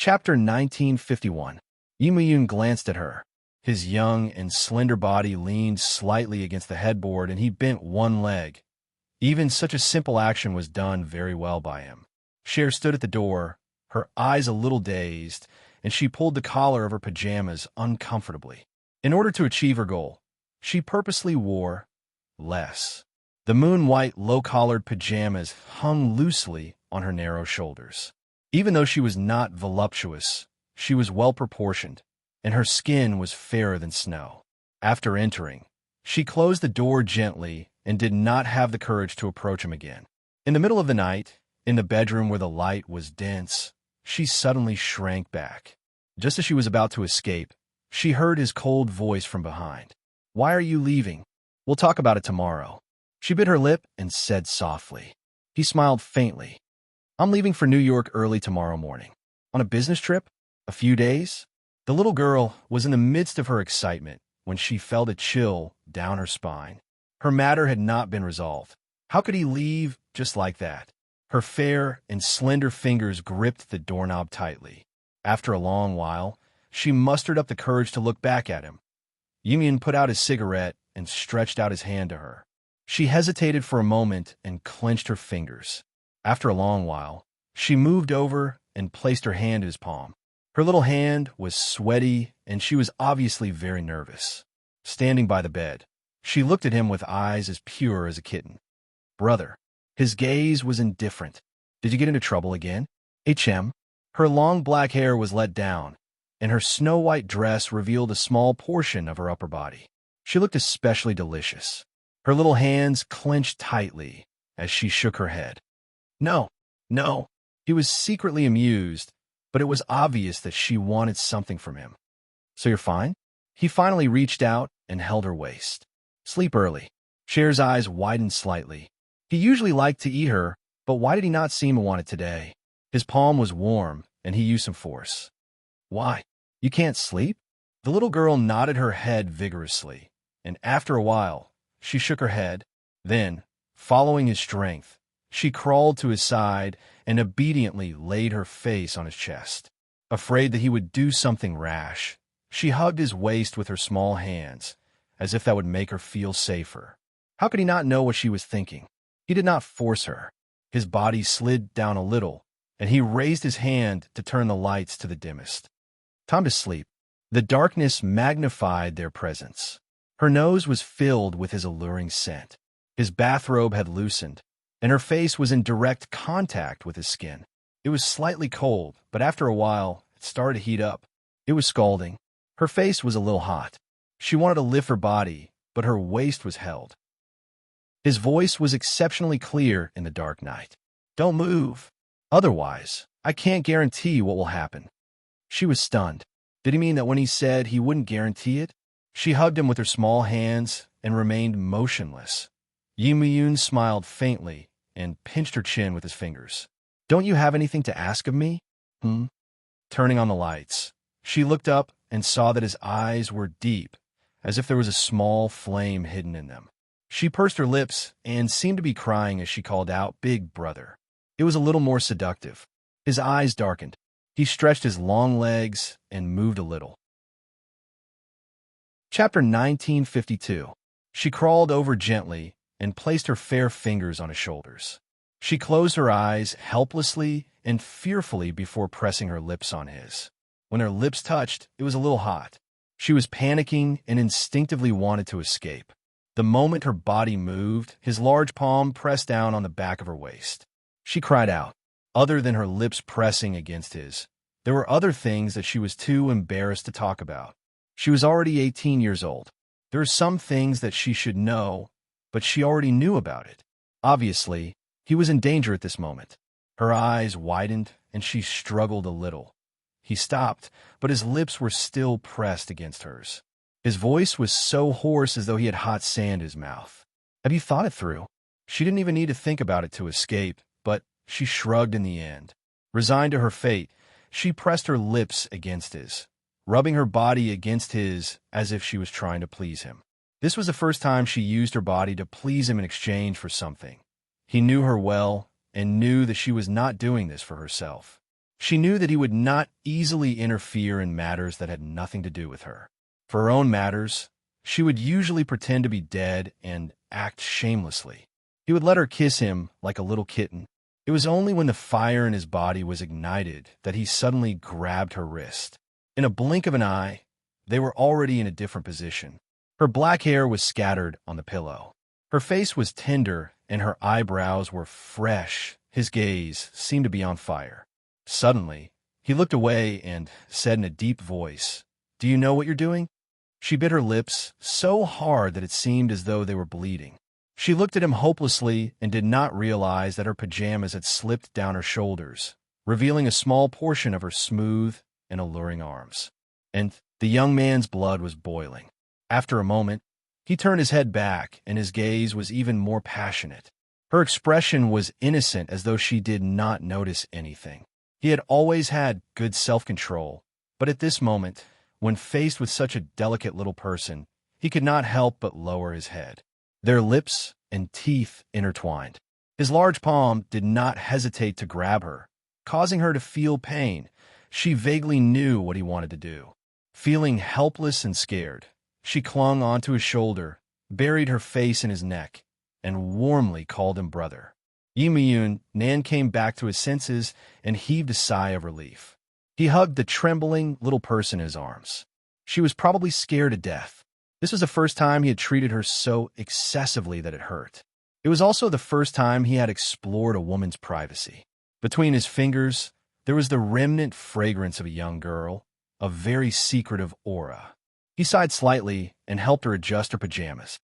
Chapter 1951. Yimuyun glanced at her. His young and slender body leaned slightly against the headboard, and he bent one leg. Even such a simple action was done very well by him. Cher stood at the door, her eyes a little dazed, and she pulled the collar of her pajamas uncomfortably. In order to achieve her goal, she purposely wore less. The moon-white, low-collared pajamas hung loosely on her narrow shoulders. Even though she was not voluptuous, she was well-proportioned, and her skin was fairer than snow. After entering, she closed the door gently and did not have the courage to approach him again. In the middle of the night, in the bedroom where the light was dense, she suddenly shrank back. Just as she was about to escape, she heard his cold voice from behind. "Why are you leaving? We'll talk about it tomorrow." She bit her lip and said softly. He smiled faintly. "I'm leaving for New York early tomorrow morning. On a business trip? A few days?" The little girl was in the midst of her excitement when she felt a chill down her spine. Her matter had not been resolved. How could he leave just like that? Her fair and slender fingers gripped the doorknob tightly. After a long while, she mustered up the courage to look back at him. Yimuyun put out his cigarette and stretched out his hand to her. She hesitated for a moment and clenched her fingers. After a long while, she moved over and placed her hand in his palm. Her little hand was sweaty, and she was obviously very nervous. Standing by the bed, she looked at him with eyes as pure as a kitten. "Brother." His gaze was indifferent. "Did you get into trouble again?" "HM." Her long black hair was let down, and her snow-white dress revealed a small portion of her upper body. She looked especially delicious. Her little hands clenched tightly as she shook her head. "No, no." He was secretly amused, but it was obvious that she wanted something from him. "So you're fine?" He finally reached out and held her waist. "Sleep early." Cher's eyes widened slightly. He usually liked to eat her, but why did he not seem to want it today? His palm was warm, and he used some force. "Why? You can't sleep?" The little girl nodded her head vigorously, and after a while, she shook her head. Then, following his strength, she crawled to his side and obediently laid her face on his chest. Afraid that he would do something rash, she hugged his waist with her small hands, as if that would make her feel safer. How could he not know what she was thinking? He did not force her. His body slid down a little, and he raised his hand to turn the lights to the dimmest. Time to sleep. The darkness magnified their presence. Her nose was filled with his alluring scent. His bathrobe had loosened, and her face was in direct contact with his skin. It was slightly cold, but after a while, it started to heat up. It was scalding. Her face was a little hot. She wanted to lift her body, but her waist was held. His voice was exceptionally clear in the dark night. "Don't move. Otherwise, I can't guarantee what will happen." She was stunned. Did he mean that when he said he wouldn't guarantee it? She hugged him with her small hands and remained motionless. Yimuyun smiled faintly and pinched her chin with his fingers. "Don't you have anything to ask of me?" Turning on the lights, she looked up and saw that his eyes were deep, as if there was a small flame hidden in them. She pursed her lips and seemed to be crying as she called out, "Big brother." It was a little more seductive. His eyes darkened. He stretched his long legs and moved a little. Chapter 1952. She crawled over gently and placed her fair fingers on his shoulders. She closed her eyes helplessly and fearfully before pressing her lips on his. When her lips touched, it was a little hot. She was panicking and instinctively wanted to escape. The moment her body moved, his large palm pressed down on the back of her waist. She cried out. Other than her lips pressing against his, there were other things that she was too embarrassed to talk about. She was already 18 years old. There are some things that she should know, but she already knew about it. Obviously, he was in danger at this moment. Her eyes widened, and she struggled a little. He stopped, but his lips were still pressed against hers. His voice was so hoarse as though he had hot sand in his mouth. "Have you thought it through?" She didn't even need to think about it to escape, but she shrugged in the end. Resigned to her fate, she pressed her lips against his, rubbing her body against his as if she was trying to please him. This was the first time she used her body to please him in exchange for something. He knew her well and knew that she was not doing this for herself. She knew that he would not easily interfere in matters that had nothing to do with her. For her own matters, she would usually pretend to be dead and act shamelessly. He would let her kiss him like a little kitten. It was only when the fire in his body was ignited that he suddenly grabbed her wrist. In a blink of an eye, they were already in a different position. Her black hair was scattered on the pillow. Her face was tender and her eyebrows were fresh. His gaze seemed to be on fire. Suddenly, he looked away and said in a deep voice, "Do you know what you're doing?" She bit her lips so hard that it seemed as though they were bleeding. She looked at him hopelessly and did not realize that her pajamas had slipped down her shoulders, revealing a small portion of her smooth and alluring arms. And the young man's blood was boiling. After a moment, he turned his head back, and his gaze was even more passionate. Her expression was innocent, as though she did not notice anything. He had always had good self-control, but at this moment, when faced with such a delicate little person, he could not help but lower his head. Their lips and teeth intertwined. His large palm did not hesitate to grab her, causing her to feel pain. She vaguely knew what he wanted to do. Feeling helpless and scared, she clung onto his shoulder, buried her face in his neck, and warmly called him brother. Immerse, Nan came back to his senses and heaved a sigh of relief. He hugged the trembling little person in his arms. She was probably scared to death. This was the first time he had treated her so excessively that it hurt. It was also the first time he had explored a woman's privacy. Between his fingers, there was the remnant fragrance of a young girl, a very secretive aura. He sighed slightly and helped her adjust her pajamas.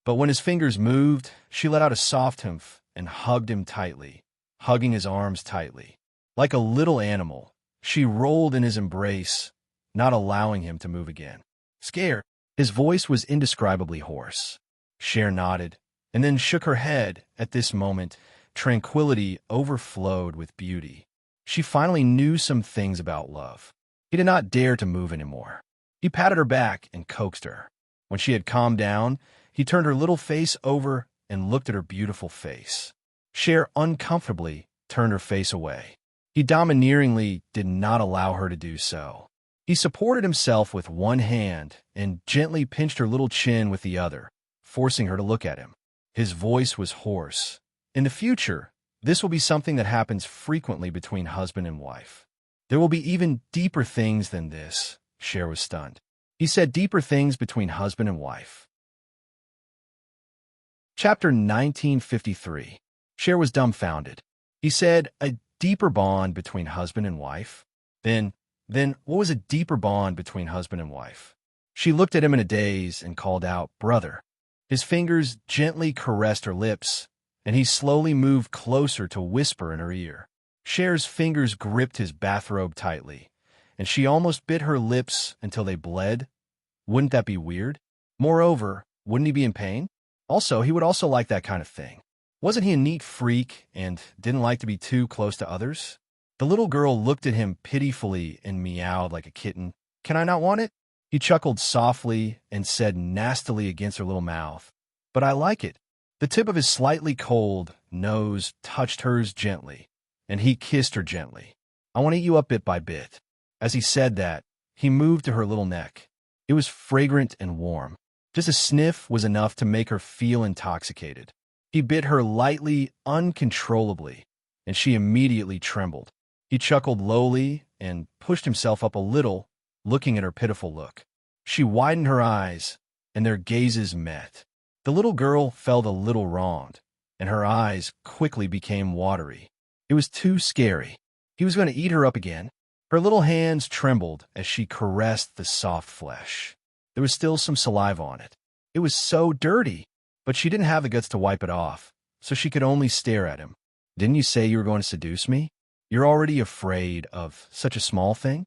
But when his fingers moved, she let out a soft humph and hugged him tightly, hugging his arms tightly. Like a little animal, she rolled in his embrace, not allowing him to move again. Scared, his voice was indescribably hoarse. Cher nodded, and then shook her head. At this moment, tranquility overflowed with beauty. She finally knew some things about love. He did not dare to move anymore. He patted her back and coaxed her. When she had calmed down, he turned her little face over and looked at her beautiful face. Cher uncomfortably turned her face away. He domineeringly did not allow her to do so. He supported himself with one hand and gently pinched her little chin with the other, forcing her to look at him. His voice was hoarse. In the future, this will be something that happens frequently between husband and wife. There will be even deeper things than this. Cher was stunned. He said deeper things between husband and wife. Chapter 1953. Cher was dumbfounded. He said a deeper bond between husband and wife? Then what was a deeper bond between husband and wife? She looked at him in a daze and called out, "Brother." His fingers gently caressed her lips, and he slowly moved closer to whisper in her ear. Cher's fingers gripped his bathrobe tightly, and she almost bit her lips until they bled. Wouldn't that be weird? Moreover, wouldn't he be in pain? Also, he would also like that kind of thing. Wasn't he a neat freak and didn't like to be too close to others? The little girl looked at him pitifully and meowed like a kitten. "Can I not want it?" He chuckled softly and said nastily against her little mouth, "But I like it." The tip of his slightly cold nose touched hers gently, and he kissed her gently. "I want to eat you up bit by bit." As he said that, he moved to her little neck. It was fragrant and warm. Just a sniff was enough to make her feel intoxicated. He bit her lightly, uncontrollably, and she immediately trembled. He chuckled lowly and pushed himself up a little, looking at her pitiful look. She widened her eyes, and their gazes met. The little girl felt a little wronged, and her eyes quickly became watery. It was too scary. He was going to eat her up again. Her little hands trembled as she caressed the soft flesh. There was still some saliva on it. It was so dirty, but she didn't have the guts to wipe it off, so she could only stare at him. "Didn't you say you were going to seduce me? You're already afraid of such a small thing?"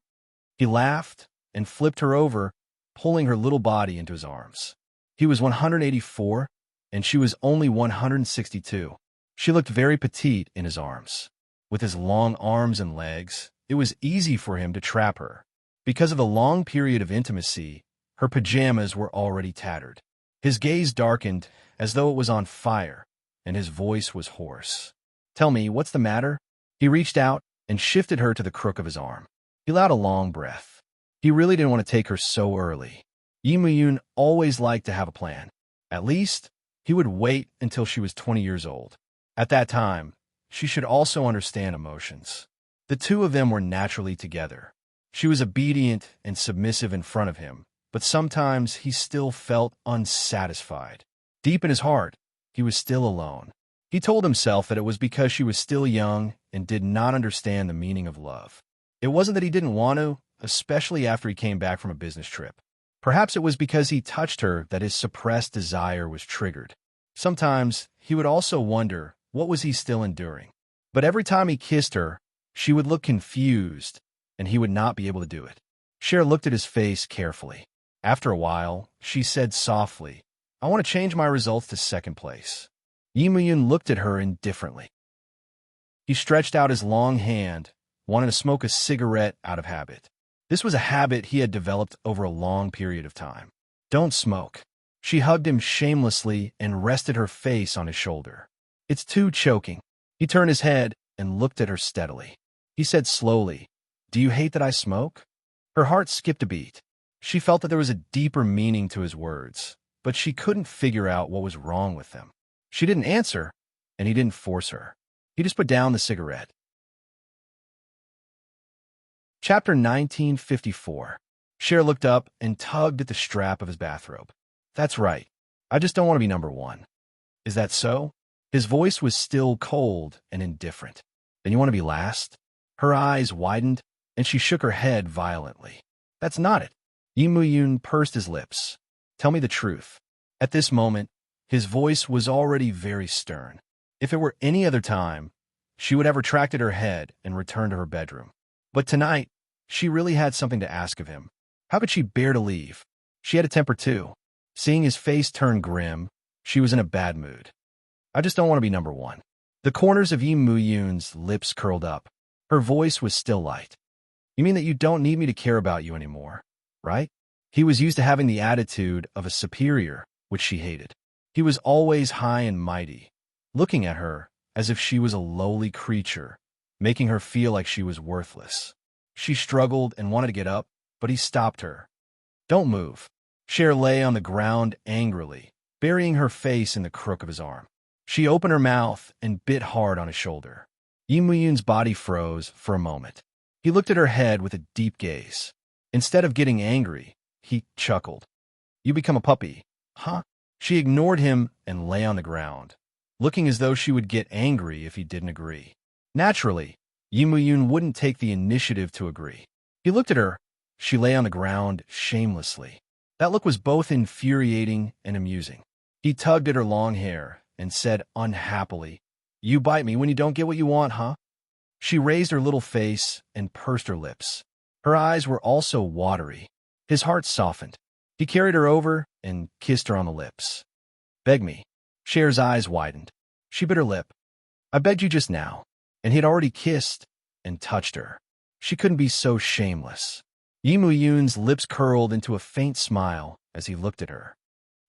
He laughed and flipped her over, pulling her little body into his arms. He was 184, and she was only 162. She looked very petite in his arms. With his long arms and legs, it was easy for him to trap her. Because of the long period of intimacy, her pajamas were already tattered. His gaze darkened as though it was on fire, and his voice was hoarse. "Tell me, what's the matter?" He reached out and shifted her to the crook of his arm. He allowed a long breath. He really didn't want to take her so early. Yimuyun always liked to have a plan. At least, he would wait until she was 20 years old. At that time, she should also understand emotions. The two of them were naturally together. She was obedient and submissive in front of him, but sometimes he still felt unsatisfied. Deep in his heart, he was still alone. He told himself that it was because she was still young and did not understand the meaning of love. It wasn't that he didn't want to, especially after he came back from a business trip. Perhaps it was because he touched her that his suppressed desire was triggered. Sometimes he would also wonder, what was he still enduring? But every time he kissed her, she would look confused, and he would not be able to do it. Cher looked at his face carefully. After a while, she said softly, "I want to change my results to second place." Yimuyun looked at her indifferently. He stretched out his long hand, wanting to smoke a cigarette out of habit. This was a habit he had developed over a long period of time. "Don't smoke." She hugged him shamelessly and rested her face on his shoulder. "It's too choking." He turned his head and looked at her steadily. He said slowly, "Do you hate that I smoke?" Her heart skipped a beat. She felt that there was a deeper meaning to his words, but she couldn't figure out what was wrong with them. She didn't answer, and he didn't force her. He just put down the cigarette. Chapter 1954. Cher looked up and tugged at the strap of his bathrobe. "That's right. I just don't want to be number one." "Is that so?" His voice was still cold and indifferent. "Then you want to be last?" Her eyes widened, and she shook her head violently. "That's not it." Yimuyun pursed his lips. "Tell me the truth." At this moment, his voice was already very stern. If it were any other time, she would have retracted her head and returned to her bedroom. But tonight, she really had something to ask of him. How could she bear to leave? She had a temper too. Seeing his face turn grim, she was in a bad mood. "I just don't want to be number one." The corners of Yimuyun's lips curled up. Her voice was still light. "You mean that you don't need me to care about you anymore, right?" He was used to having the attitude of a superior, which she hated. He was always high and mighty, looking at her as if she was a lowly creature, making her feel like she was worthless. She struggled and wanted to get up, but he stopped her. "Don't move." Cher lay on the ground angrily, burying her face in the crook of his arm. She opened her mouth and bit hard on his shoulder. Yimuyun's body froze for a moment. He looked at her head with a deep gaze. Instead of getting angry, he chuckled. "You become a puppy, huh?" She ignored him and lay on the ground, looking as though she would get angry if he didn't agree. Naturally, Yimuyun wouldn't take the initiative to agree. He looked at her. She lay on the ground shamelessly. That look was both infuriating and amusing. He tugged at her long hair and said unhappily, "You bite me when you don't get what you want, huh?" She raised her little face and pursed her lips. Her eyes were also watery. His heart softened. He carried her over and kissed her on the lips. "Beg me." Cher's eyes widened. She bit her lip. "I begged you just now." And he had already kissed and touched her. She couldn't be so shameless. Yimuyun's lips curled into a faint smile as he looked at her.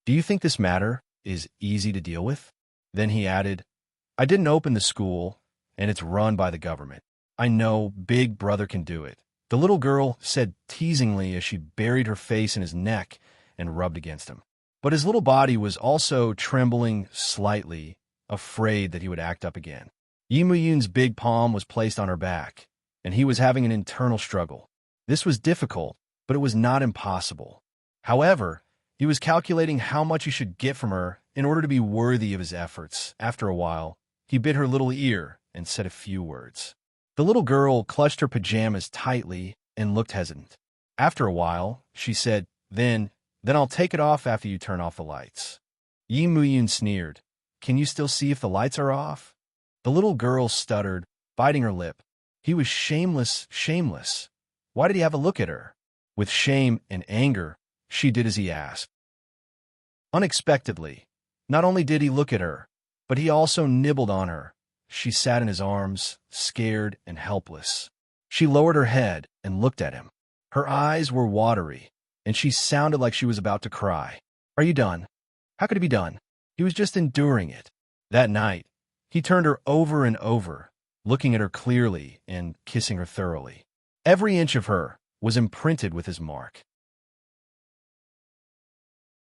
"Do you think this matter is easy to deal with?" Then he added, "I didn't open the school, and it's run by the government. I know Big Brother can do it." The little girl said teasingly as she buried her face in his neck and rubbed against him. But his little body was also trembling slightly, afraid that he would act up again. Yimuyun's big palm was placed on her back, and he was having an internal struggle. This was difficult, but it was not impossible. However, he was calculating how much he should get from her in order to be worthy of his efforts. After a while, he bit her little ear and said a few words. The little girl clutched her pajamas tightly and looked hesitant. After a while, she said, Then I'll take it off after you turn off the lights." Yimuyun sneered. "Can you still see if the lights are off?" The little girl stuttered, biting her lip. He was shameless. Why did he have a look at her? With shame and anger, she did as he asked. Unexpectedly, not only did he look at her, but he also nibbled on her. She sat in his arms, scared and helpless. She lowered her head and looked at him. Her eyes were watery, and she sounded like she was about to cry. "Are you done?" How could it be done? He was just enduring it. That night, he turned her over and over, looking at her clearly and kissing her thoroughly. Every inch of her was imprinted with his mark.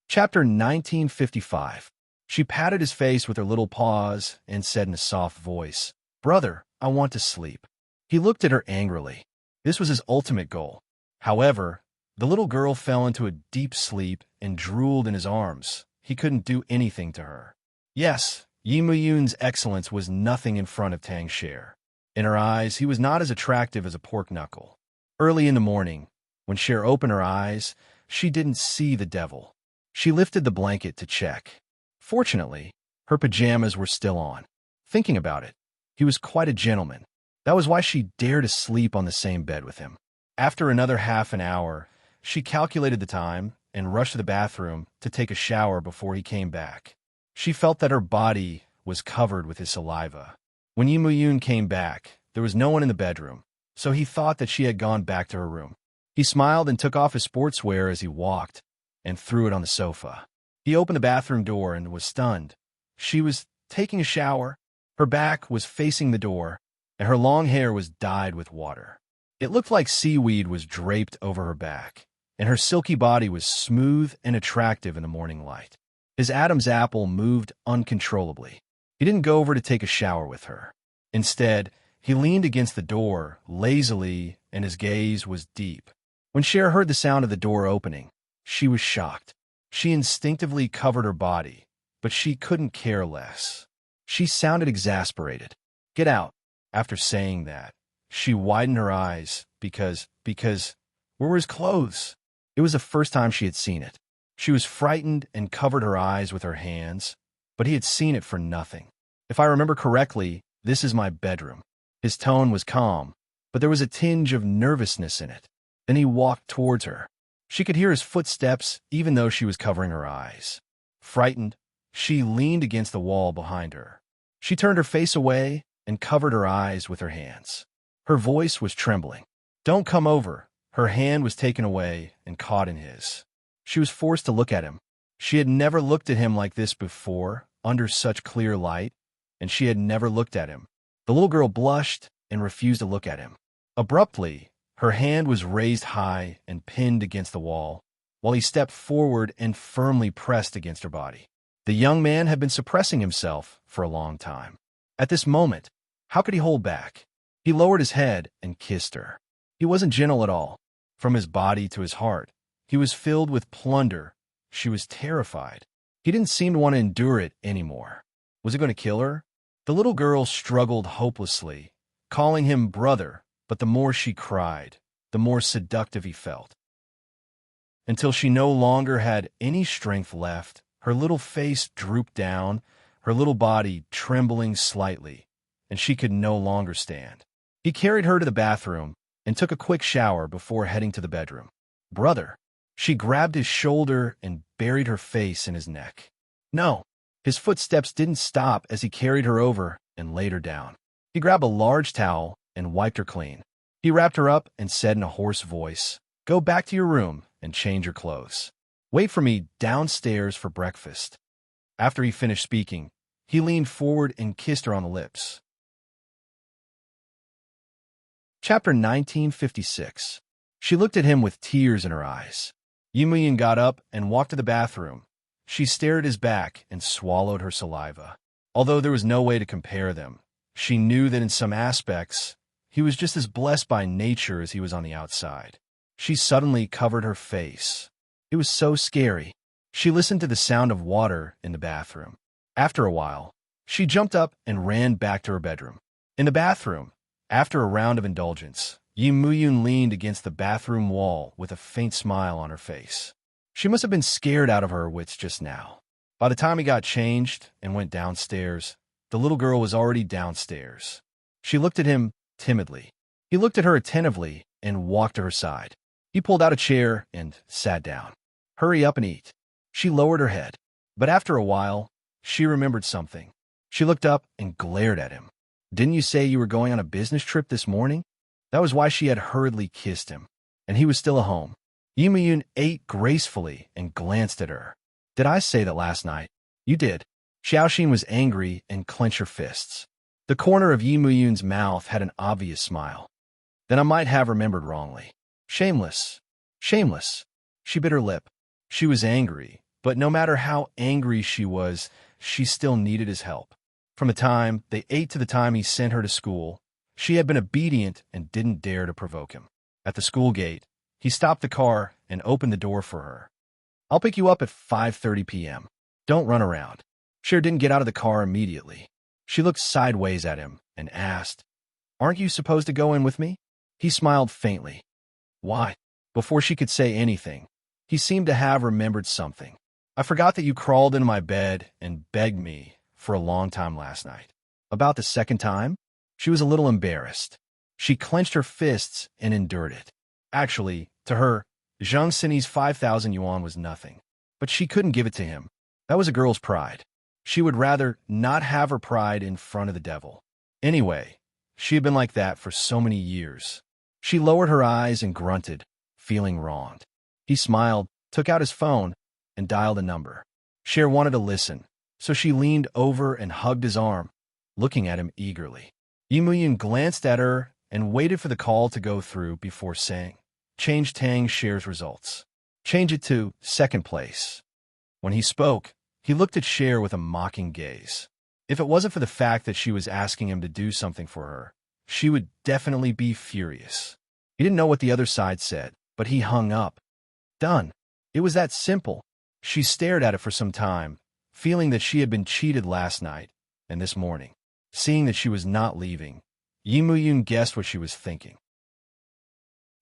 Chapter 1955. She patted his face with her little paws and said in a soft voice, "Brother, I want to sleep." He looked at her angrily. This was his ultimate goal. However, the little girl fell into a deep sleep and drooled in his arms. He couldn't do anything to her. Yes, Yimuyun's excellence was nothing in front of Tang Sher. In her eyes, he was not as attractive as a pork knuckle. Early in the morning, when Cher opened her eyes, she didn't see the devil. She lifted the blanket to check. Fortunately, her pajamas were still on. Thinking about it, he was quite a gentleman. That was why she dared to sleep on the same bed with him. After another half an hour, she calculated the time and rushed to the bathroom to take a shower before he came back. She felt that her body was covered with his saliva. When Yimuyun came back, there was no one in the bedroom, so he thought that she had gone back to her room. He smiled and took off his sportswear as he walked and threw it on the sofa. He opened the bathroom door and was stunned. She was taking a shower. Her back was facing the door, and her long hair was dyed with water. It looked like seaweed was draped over her back, and her silky body was smooth and attractive in the morning light. His Adam's apple moved uncontrollably. He didn't go over to take a shower with her. Instead, he leaned against the door lazily, and his gaze was deep. When Cher heard the sound of the door opening, she was shocked. She instinctively covered her body, but she couldn't care less. She sounded exasperated. "Get out." After saying that, she widened her eyes because where were his clothes? It was the first time she had seen it. She was frightened and covered her eyes with her hands, but he had seen it for nothing. "If I remember correctly, this is my bedroom." His tone was calm, but there was a tinge of nervousness in it. Then he walked towards her. She could hear his footsteps even though she was covering her eyes. Frightened, she leaned against the wall behind her. She turned her face away and covered her eyes with her hands. Her voice was trembling. "Don't come over." Her hand was taken away and caught in his. She was forced to look at him. She had never looked at him like this before, under such clear light, and she had never looked at him. The little girl blushed and refused to look at him. Abruptly, her hand was raised high and pinned against the wall, while he stepped forward and firmly pressed against her body. The young man had been suppressing himself for a long time. At this moment, how could he hold back? He lowered his head and kissed her. He wasn't gentle at all. From his body to his heart, he was filled with plunder. She was terrified. He didn't seem to want to endure it anymore. Was it going to kill her? The little girl struggled hopelessly, calling him brother, but the more she cried, the more seductive he felt. Until she no longer had any strength left, her little face drooped down, her little body trembling slightly, and she could no longer stand. He carried her to the bathroom and took a quick shower before heading to the bedroom. "Brother." She grabbed his shoulder and buried her face in his neck. "No." His footsteps didn't stop as he carried her over and laid her down. He grabbed a large towel and wiped her clean. He wrapped her up and said in a hoarse voice, "Go back to your room and change your clothes. Wait for me downstairs for breakfast." After he finished speaking, he leaned forward and kissed her on the lips. Chapter 1956. She looked at him with tears in her eyes. Yimuyun got up and walked to the bathroom. She stared at his back and swallowed her saliva. Although there was no way to compare them, she knew that in some aspects, he was just as blessed by nature as he was on the outside. She suddenly covered her face. It was so scary. She listened to the sound of water in the bathroom. After a while, she jumped up and ran back to her bedroom. In the bathroom, after a round of indulgence, Yimuyun leaned against the bathroom wall with a faint smile on her face. She must have been scared out of her wits just now. By the time he got changed and went downstairs, the little girl was already downstairs. She looked at him timidly. He looked at her attentively and walked to her side. He pulled out a chair and sat down. "Hurry up and eat." She lowered her head, but after a while, she remembered something. She looked up and glared at him. "Didn't you say you were going on a business trip this morning?" That was why she had hurriedly kissed him, and he was still at home. Yimuyun ate gracefully and glanced at her. "Did I say that last night?" "You did." Xiaoxin was angry and clenched her fists. The corner of Yi Muyun's mouth had an obvious smile. Then I might have remembered wrongly. Shameless. Shameless. She bit her lip. She was angry, but no matter how angry she was, she still needed his help. From the time they ate to the time he sent her to school, she had been obedient and didn't dare to provoke him. At the school gate, he stopped the car and opened the door for her. I'll pick you up at 5:30 p.m. Don't run around. Cher didn't get out of the car immediately. She looked sideways at him and asked, Aren't you supposed to go in with me? He smiled faintly. Why? Before she could say anything, he seemed to have remembered something. I forgot that you crawled into my bed and begged me for a long time last night. About the second time? She was a little embarrassed. She clenched her fists and endured it. Actually, to her, Zhang Sini's 5,000 yuan was nothing. But she couldn't give it to him. That was a girl's pride. She would rather not have her pride in front of the devil. Anyway, she had been like that for so many years. She lowered her eyes and grunted, feeling wronged. He smiled, took out his phone, and dialed a number. Cher wanted to listen, so she leaned over and hugged his arm, looking at him eagerly. Yi Muyun glanced at her and waited for the call to go through before saying, Change Tang Cher's results. Change it to second place. When he spoke, he looked at Cher with a mocking gaze. If it wasn't for the fact that she was asking him to do something for her, she would definitely be furious. He didn't know what the other side said, but he hung up. Done. It was that simple. She stared at it for some time, feeling that she had been cheated last night and this morning. Seeing that she was not leaving, Yi Muyun guessed what she was thinking.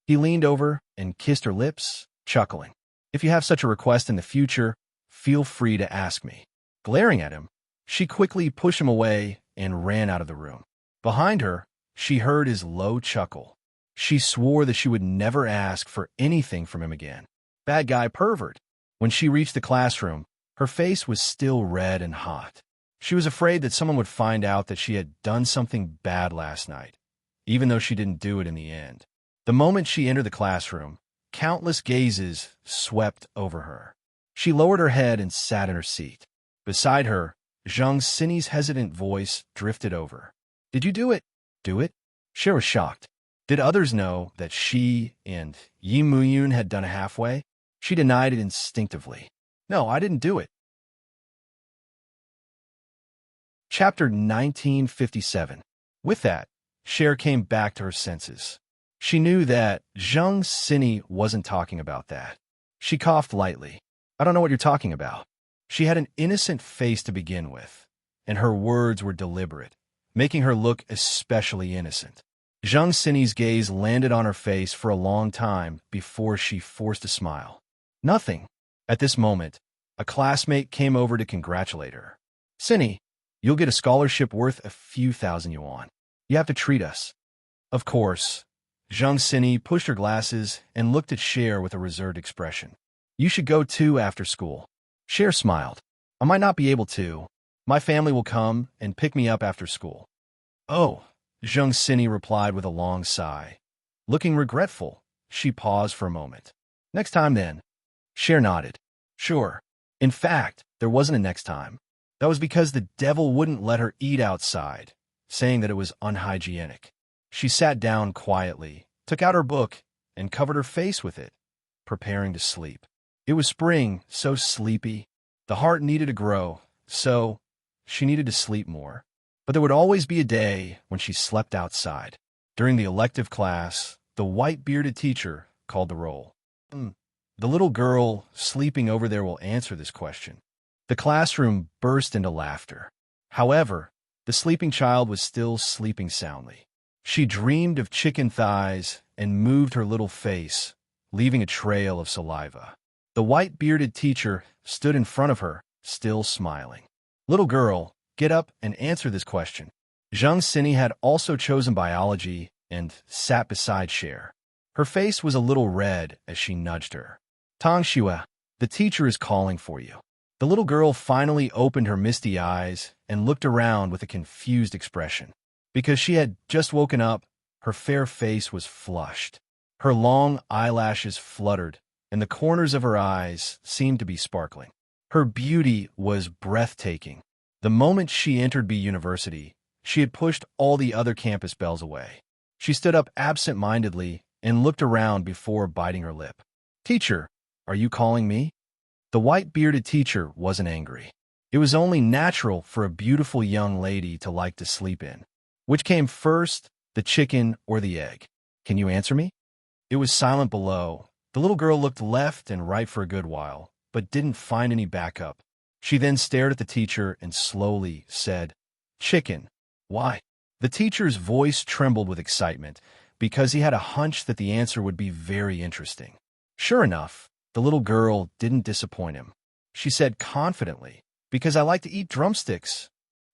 He leaned over and kissed her lips, chuckling. If you have such a request in the future, feel free to ask me. Glaring at him, she quickly pushed him away and ran out of the room. Behind her, she heard his low chuckle. She swore that she would never ask for anything from him again. Bad guy pervert. When she reached the classroom, her face was still red and hot. She was afraid that someone would find out that she had done something bad last night, even though she didn't do it in the end. The moment she entered the classroom, countless gazes swept over her. She lowered her head and sat in her seat. Beside her, Zhang Sini's hesitant voice drifted over. Did you do it? Do it? Cher was shocked. Did others know that she and Yi Muyun had done it halfway? She denied it instinctively. No, I didn't do it. Chapter 1957. With that, Cher came back to her senses. She knew that Zhang Sini wasn't talking about that. She coughed lightly. I don't know what you're talking about. She had an innocent face to begin with, and her words were deliberate, making her look especially innocent. Zhang Sini's gaze landed on her face for a long time before she forced a smile. Nothing. At this moment, a classmate came over to congratulate her. Sini, you'll get a scholarship worth a few thousand yuan. You have to treat us. Of course. Zhang Sini pushed her glasses and looked at Cher with a reserved expression. You should go too after school. Cher smiled. I might not be able to. My family will come and pick me up after school. Oh, Zhang Sini replied with a long sigh. Looking regretful, she paused for a moment. Next time then. Cher nodded. Sure. In fact, there wasn't a next time. That was because the devil wouldn't let her eat outside, saying that it was unhygienic. She sat down quietly, took out her book, and covered her face with it, preparing to sleep. It was spring, so sleepy. The heart needed to grow, so she needed to sleep more. But there would always be a day when she slept outside. During the elective class, the white-bearded teacher called the roll. The little girl sleeping over there will answer this question. The classroom burst into laughter. However, the sleeping child was still sleeping soundly. She dreamed of chicken thighs and moved her little face, leaving a trail of saliva. The white-bearded teacher stood in front of her, still smiling. Little girl, get up and answer this question. Zhang Sini had also chosen biology and sat beside Cher. Her face was a little red as she nudged her. Tang Xue, the teacher is calling for you. The little girl finally opened her misty eyes and looked around with a confused expression. Because she had just woken up, her fair face was flushed. Her long eyelashes fluttered, and the corners of her eyes seemed to be sparkling. Her beauty was breathtaking. The moment she entered B University, She had pushed all the other campus bells away. She stood up absent-mindedly and looked around before biting her lip. "Teacher, are you calling me?" The white-bearded teacher wasn't angry. It was only natural for a beautiful young lady to like to sleep in. Which came first, the chicken or the egg? "Can you answer me?" It was silent below. The little girl looked left and right for a good while, but didn't find any backup. She then stared at the teacher and slowly said, "Chicken." "Why?" The teacher's voice trembled with excitement because he had a hunch that the answer would be very interesting. Sure enough, the little girl didn't disappoint him. She said confidently, "Because I like to eat drumsticks."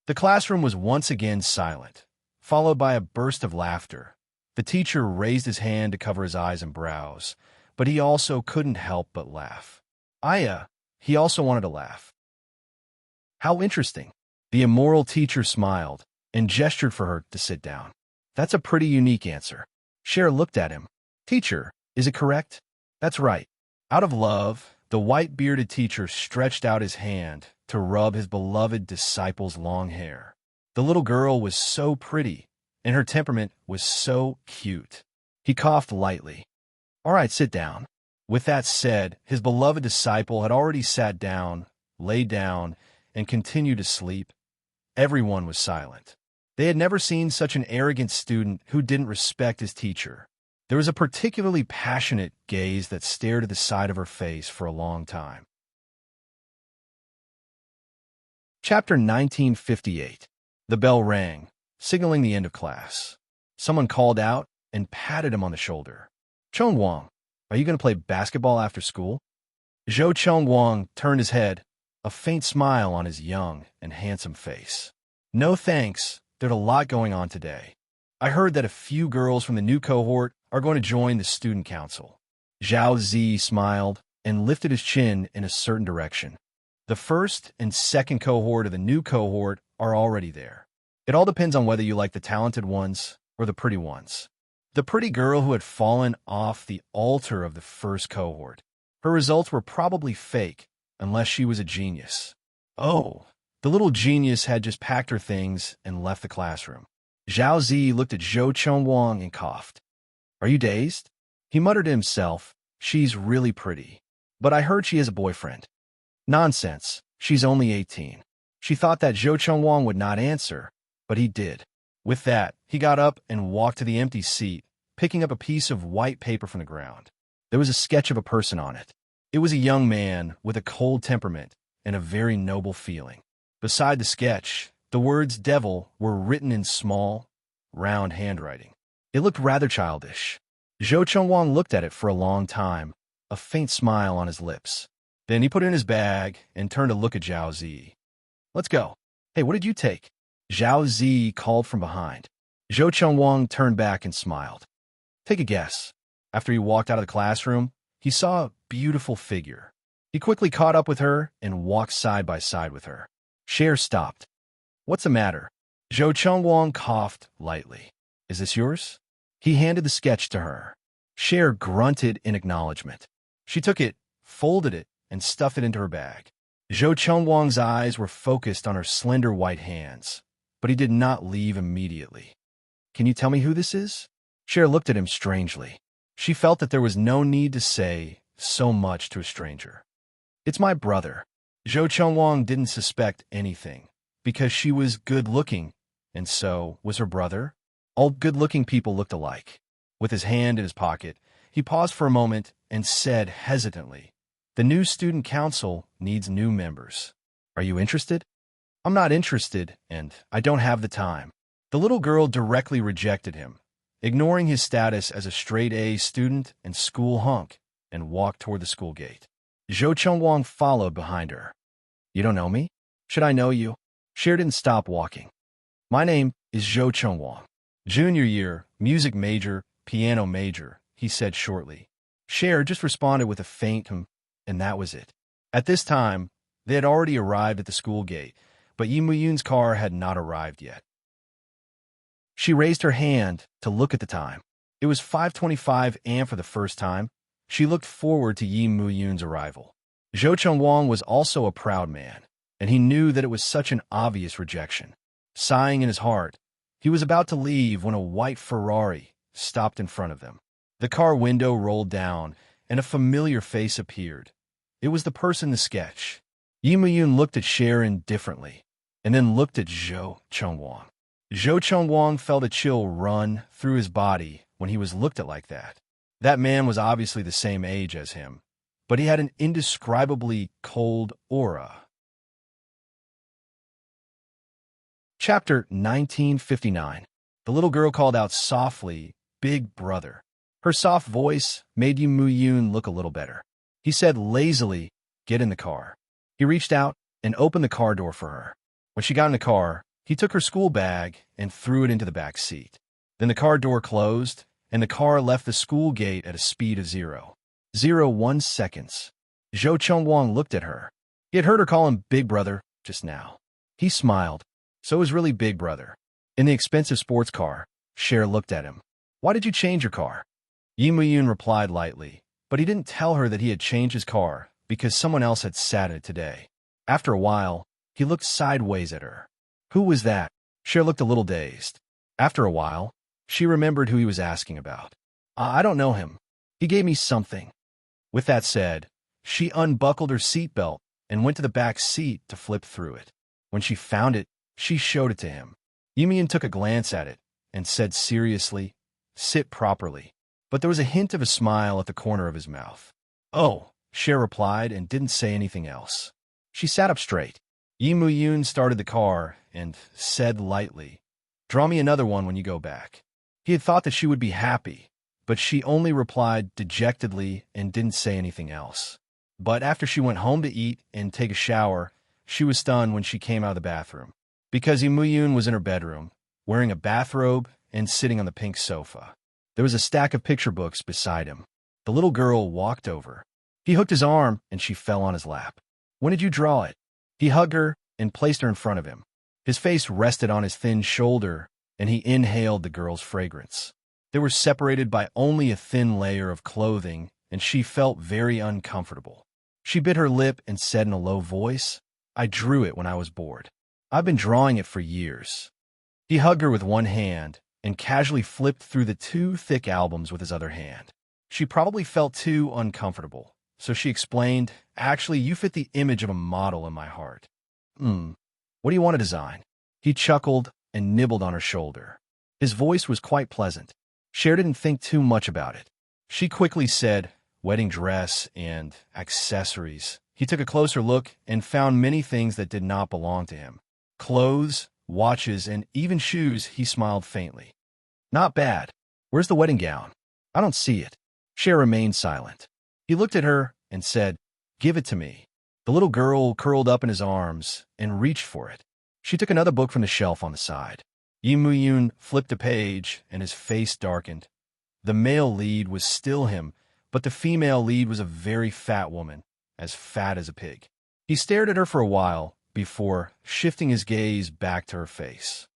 The classroom was once again silent, followed by a burst of laughter. The teacher raised his hand to cover his eyes and brows, but he also couldn't help but laugh. He also wanted to laugh. "How interesting." The immoral teacher smiled and gestured for her to sit down. "That's a pretty unique answer." Cher looked at him. "Teacher, is it correct?" "That's right." Out of love, the white-bearded teacher stretched out his hand to rub his beloved disciple's long hair. The little girl was so pretty, and her temperament was so cute. He coughed lightly. "All right, sit down." With that said, his beloved disciple had already sat down, lay down, and continued to sleep. Everyone was silent. They had never seen such an arrogant student who didn't respect his teacher. There was a particularly passionate gaze that stared at the side of her face for a long time. Chapter 1958. The bell rang, signaling the end of class. Someone called out and patted him on the shoulder. "Chong Wang, are you going to play basketball after school?" Zhou Chong Wang turned his head, a faint smile on his young and handsome face. "No thanks, there's a lot going on today. I heard that a few girls from the new cohort are going to join the student council." Zhao Zi smiled and lifted his chin in a certain direction. "The first and second cohort of the new cohort are already there. It all depends on whether you like the talented ones or the pretty ones." The pretty girl who had fallen off the altar of the first cohort. Her results were probably fake, unless she was a genius. Oh, the little genius had just packed her things and left the classroom. Zhao Zi looked at Zhou Chongwang and coughed. "Are you dazed?" He muttered to himself, "She's really pretty. But I heard she has a boyfriend." "Nonsense, she's only 18. She thought that Zhou Chongwang would not answer, but he did. With that, he got up and walked to the empty seat, picking up a piece of white paper from the ground. There was a sketch of a person on it. It was a young man with a cold temperament and a very noble feeling. Beside the sketch, the words devil were written in small, round handwriting. It looked rather childish. Zhou Chongwang looked at it for a long time, a faint smile on his lips. Then he put it in his bag and turned to look at Zhao Zi. "Let's go." "Hey, what did you take?" Zhao Zi called from behind. Zhou Chongwang turned back and smiled. "Take a guess." After he walked out of the classroom, he saw a beautiful figure. He quickly caught up with her and walked side by side with her. Cher stopped. "What's the matter?" Zhou Chongwang coughed lightly. "Is this yours?" He handed the sketch to her. Cher grunted in acknowledgement. She took it, folded it, and stuffed it into her bag. Zhou Chongwang's eyes were focused on her slender white hands, but he did not leave immediately. "Can you tell me who this is?" Cher looked at him strangely. She felt that there was no need to say so much to a stranger. "It's my brother." Zhou Chongwang didn't suspect anything, because she was good-looking, and so was her brother. All good-looking people looked alike. With his hand in his pocket, he paused for a moment and said hesitantly, "The new student council needs new members. Are you interested?" "I'm not interested, and I don't have the time." The little girl directly rejected him, ignoring his status as a straight-A student and school hunk, and walked toward the school gate. Zhou Chongwang followed behind her. "You don't know me? Should I know you?" Cher didn't stop walking. "My name is Zhou Chongwang. Junior year, music major, piano major," he said shortly. Cher just responded with a faint and that was it. At this time, they had already arrived at the school gate, but Yi Muyun's car had not arrived yet. She raised her hand to look at the time. It was 5:25 and for the first time, she looked forward to Yi Muyun's arrival. Zhou Chongwang was also a proud man, and he knew that it was such an obvious rejection. Sighing in his heart, He was about to leave when a white Ferrari stopped in front of them. The car window rolled down, and a familiar face appeared. It was the person in the sketch. Yimuyun looked at Sharon differently, and then looked at Zhou Chengwang. Zhou Chengwang felt a chill run through his body when he was looked at like that. That man was obviously the same age as him, but he had an indescribably cold aura. Chapter 1959. The little girl called out softly, "Big brother." Her soft voice made Yimuyun look a little better. He said lazily, "Get in the car." He reached out and opened the car door for her. When she got in the car, he took her school bag and threw it into the back seat. Then the car door closed, and the car left the school gate at a speed of 0.01 seconds. Zhou Chengwang looked at her. He had heard her call him Big Brother just now. He smiled. So it was really Big Brother. In the expensive sports car, Cher looked at him. "Why did you change your car?" Yimuyun replied lightly, but he didn't tell her that he had changed his car because someone else had sat in it today. After a while, he looked sideways at her. Who was that? Cher looked a little dazed. After a while, she remembered who he was asking about. I don't know him. He gave me something." With that said, she unbuckled her seatbelt and went to the back seat to flip through it. When she found it, she showed it to him. Yimuyun took a glance at it and said seriously, "Sit properly." But there was a hint of a smile at the corner of his mouth. "Oh," Cher replied and didn't say anything else. She sat up straight. Yimuyun started the car and said lightly, "Draw me another one when you go back." He had thought that she would be happy, but she only replied dejectedly and didn't say anything else. But after she went home to eat and take a shower, she was stunned when she came out of the bathroom, because Yimuyun was in her bedroom, wearing a bathrobe and sitting on the pink sofa. There was a stack of picture books beside him. The little girl walked over. He hooked his arm, and she fell on his lap. "When did you draw it?" He hugged her and placed her in front of him. His face rested on his thin shoulder, and he inhaled the girl's fragrance. They were separated by only a thin layer of clothing, and she felt very uncomfortable. She bit her lip and said in a low voice, "I drew it when I was bored. I've been drawing it for years." He hugged her with one hand and casually flipped through the two thick albums with his other hand. She probably felt too uncomfortable, so she explained, "Actually, you fit the image of a model in my heart." What do you want to design?" He chuckled and nibbled on her shoulder. His voice was quite pleasant. Cher didn't think too much about it. She quickly said, "Wedding dress and accessories." He took a closer look and found many things that did not belong to him. Clothes, watches, and even shoes. He smiled faintly. "Not bad. Where's the wedding gown?" "I don't see it." Cher remained silent. He looked at her and said, "Give it to me." The little girl curled up in his arms and reached for it. She took another book from the shelf on the side. Yimuyun flipped a page, and his face darkened. The male lead was still him, but the female lead was a very fat woman, as fat as a pig. He stared at her for a while before shifting his gaze back to her face.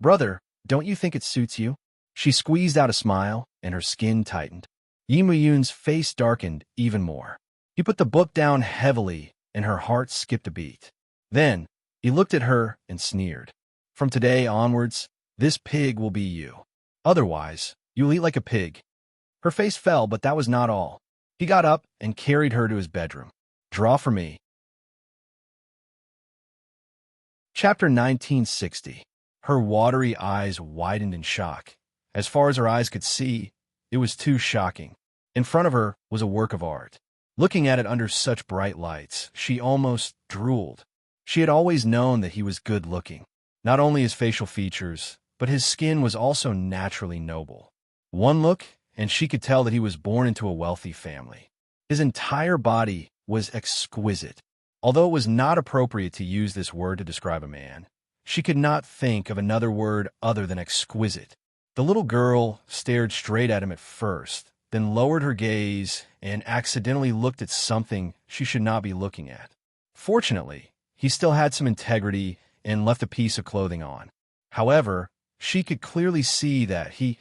"Brother, don't you think it suits you?" She squeezed out a smile, and her skin tightened. Yimuyun's face darkened even more. He put the book down heavily, and her heart skipped a beat. Then, he looked at her and sneered. "From today onwards, this pig will be you. Otherwise, you'll eat like a pig." Her face fell, but that was not all. He got up and carried her to his bedroom. "Draw for me." Chapter 1960. Her watery eyes widened in shock. As far as her eyes could see, it was too shocking. In front of her was a work of art. Looking at it under such bright lights, she almost drooled. She had always known that he was good-looking. Not only his facial features, but his skin was also naturally noble. One look, and she could tell that he was born into a wealthy family. His entire body was exquisite. Although it was not appropriate to use this word to describe a man, she could not think of another word other than exquisite. The little girl stared straight at him at first, then lowered her gaze and accidentally looked at something she should not be looking at. Fortunately, he still had some integrity and left a piece of clothing on. However, she could clearly see that he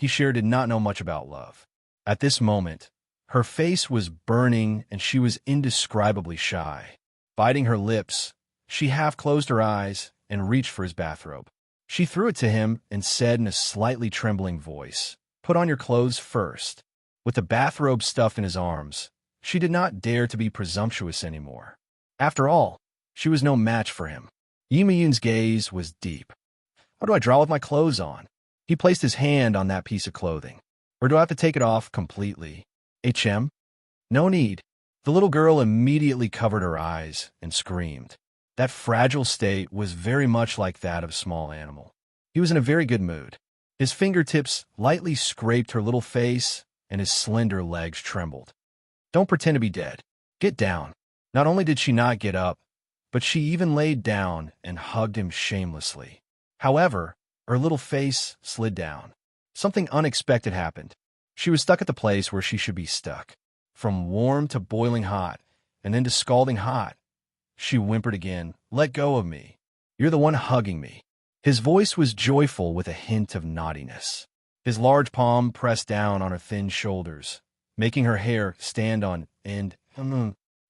sure did not know much about love. At this moment, her face was burning and she was indescribably shy. Biting her lips, she half closed her eyes and reached for his bathrobe. She threw it to him and said in a slightly trembling voice, "Put on your clothes first." With the bathrobe stuffed in his arms, she did not dare to be presumptuous anymore. After all, she was no match for him. Yimeyun's gaze was deep. "How do I draw with my clothes on?" He placed his hand on that piece of clothing. "Or do I have to take it off completely?" "HM? No need." The little girl immediately covered her eyes and screamed. That fragile state was very much like that of a small animal. He was in a very good mood. His fingertips lightly scraped her little face, and his slender legs trembled. "Don't pretend to be dead. Get down." Not only did she not get up, but she even laid down and hugged him shamelessly. However, her little face slid down. Something unexpected happened. She was stuck at the place where she should be stuck. From warm to boiling hot, and then to scalding hot. She whimpered again, "Let go of me. You're the one hugging me." His voice was joyful with a hint of naughtiness. His large palm pressed down on her thin shoulders, making her hair stand on end.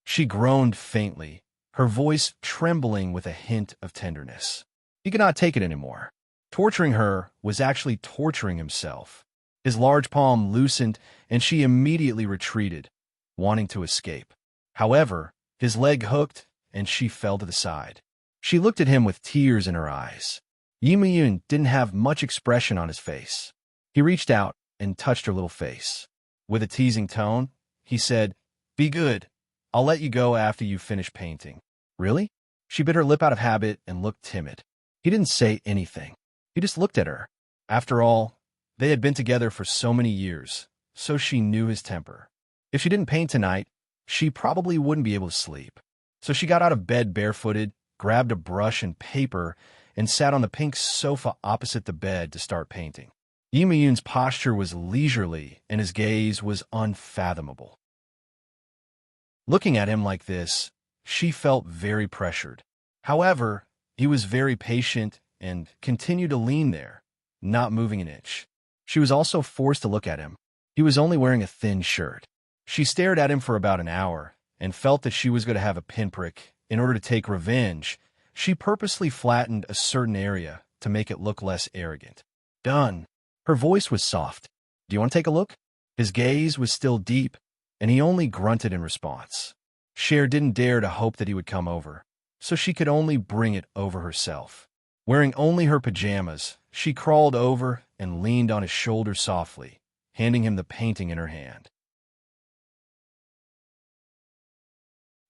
She groaned faintly, her voice trembling with a hint of tenderness. He could not take it anymore. Torturing her was actually torturing himself. His large palm loosened, and she immediately retreated, wanting to escape. However, his leg hooked, and she fell to the side. She looked at him with tears in her eyes. Yimeyun didn't have much expression on his face. He reached out and touched her little face. With a teasing tone, he said, "Be good. I'll let you go after you finish painting." "Really?" She bit her lip out of habit and looked timid. He didn't say anything. He just looked at her. After all, they had been together for so many years, so she knew his temper. If she didn't paint tonight, she probably wouldn't be able to sleep. So she got out of bed barefooted, grabbed a brush and paper, and sat on the pink sofa opposite the bed to start painting. Yimeyun's posture was leisurely, and his gaze was unfathomable. Looking at him like this, she felt very pressured. However, he was very patient and continued to lean there, not moving an inch. She was also forced to look at him. He was only wearing a thin shirt. She stared at him for about an hour and felt that she was going to have a pinprick. In order to take revenge, she purposely flattened a certain area to make it look less arrogant. "Done." Her voice was soft. "Do you want to take a look?" His gaze was still deep, and he only grunted in response. Cher didn't dare to hope that he would come over, so she could only bring it over herself. Wearing only her pajamas, she crawled over and leaned on his shoulder softly, handing him the painting in her hand.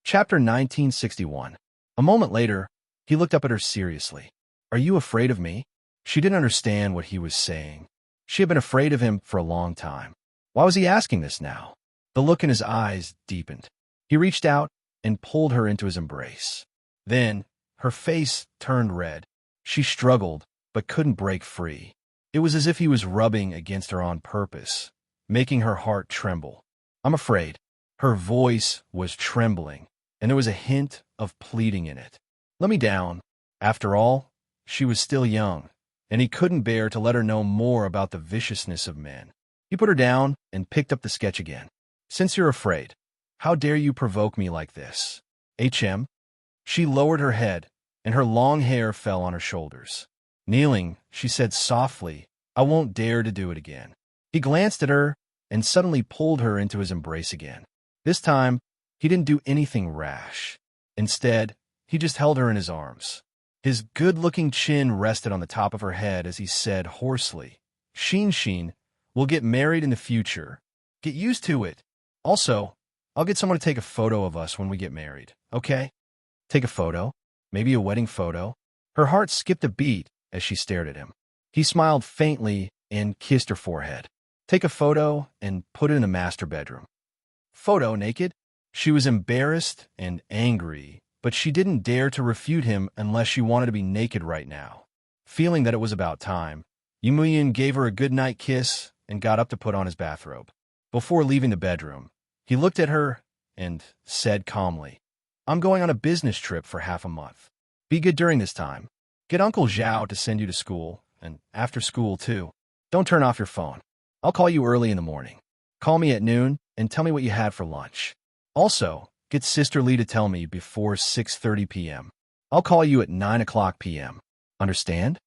Chapter 1961. A moment later, he looked up at her seriously. "Are you afraid of me?" She didn't understand what he was saying. She had been afraid of him for a long time. Why was he asking this now? The look in his eyes deepened. He reached out and pulled her into his embrace. Then, her face turned red. She struggled, but couldn't break free. It was as if he was rubbing against her on purpose, making her heart tremble. "I'm afraid." Her voice was trembling, and there was a hint of pleading in it. "Let me down." After all, she was still young, and he couldn't bear to let her know more about the viciousness of men. He put her down and picked up the sketch again. "Since you're afraid, how dare you provoke me like this?" "HM?" She lowered her head, and her long hair fell on her shoulders. Kneeling, she said softly, "I won't dare to do it again." He glanced at her and suddenly pulled her into his embrace again. This time, he didn't do anything rash. Instead, he just held her in his arms. His good-looking chin rested on the top of her head as he said hoarsely, Sheen, we'll get married in the future. Get used to it. Also, I'll get someone to take a photo of us when we get married, okay?" Take a photo? Maybe a wedding photo? Her heart skipped a beat as she stared at him. He smiled faintly and kissed her forehead. "Take a photo and put it in the master bedroom." Photo naked? She was embarrassed and angry, but she didn't dare to refute him unless she wanted to be naked right now. Feeling that it was about time, Yimeyun gave her a goodnight kiss and got up to put on his bathrobe. Before leaving the bedroom, he looked at her and said calmly, "I'm going on a business trip for half a month. Be good during this time. Get Uncle Zhao to send you to school, and after school too. Don't turn off your phone. I'll call you early in the morning. Call me at noon and tell me what you had for lunch. Also, get Sister Lee to tell me before 6:30 p.m. I'll call you at 9 o'clock p.m. Understand?"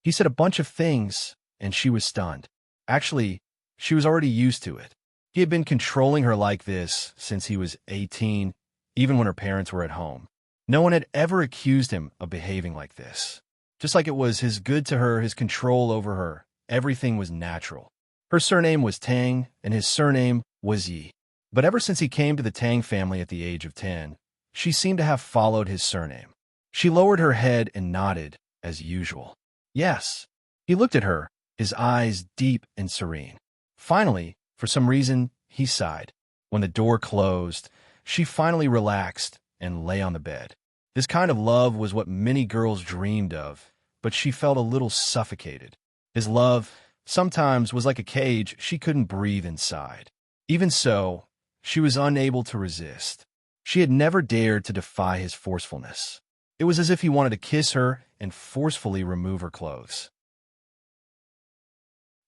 He said a bunch of things, and she was stunned. Actually, she was already used to it. He had been controlling her like this since he was 18, even when her parents were at home. No one had ever accused him of behaving like this. Just like it was his good to her, his control over her, everything was natural. Her surname was Tang, and his surname was Yi. But ever since he came to the Tang family at the age of 10, she seemed to have followed his surname. She lowered her head and nodded, as usual. Yes. He looked at her, his eyes deep and serene. Finally, for some reason, he sighed. When the door closed, she finally relaxed and lay on the bed. This kind of love was what many girls dreamed of, but she felt a little suffocated. His love sometimes was like a cage she couldn't breathe inside. Even so, she was unable to resist. She had never dared to defy his forcefulness. It was as if he wanted to kiss her and forcefully remove her clothes.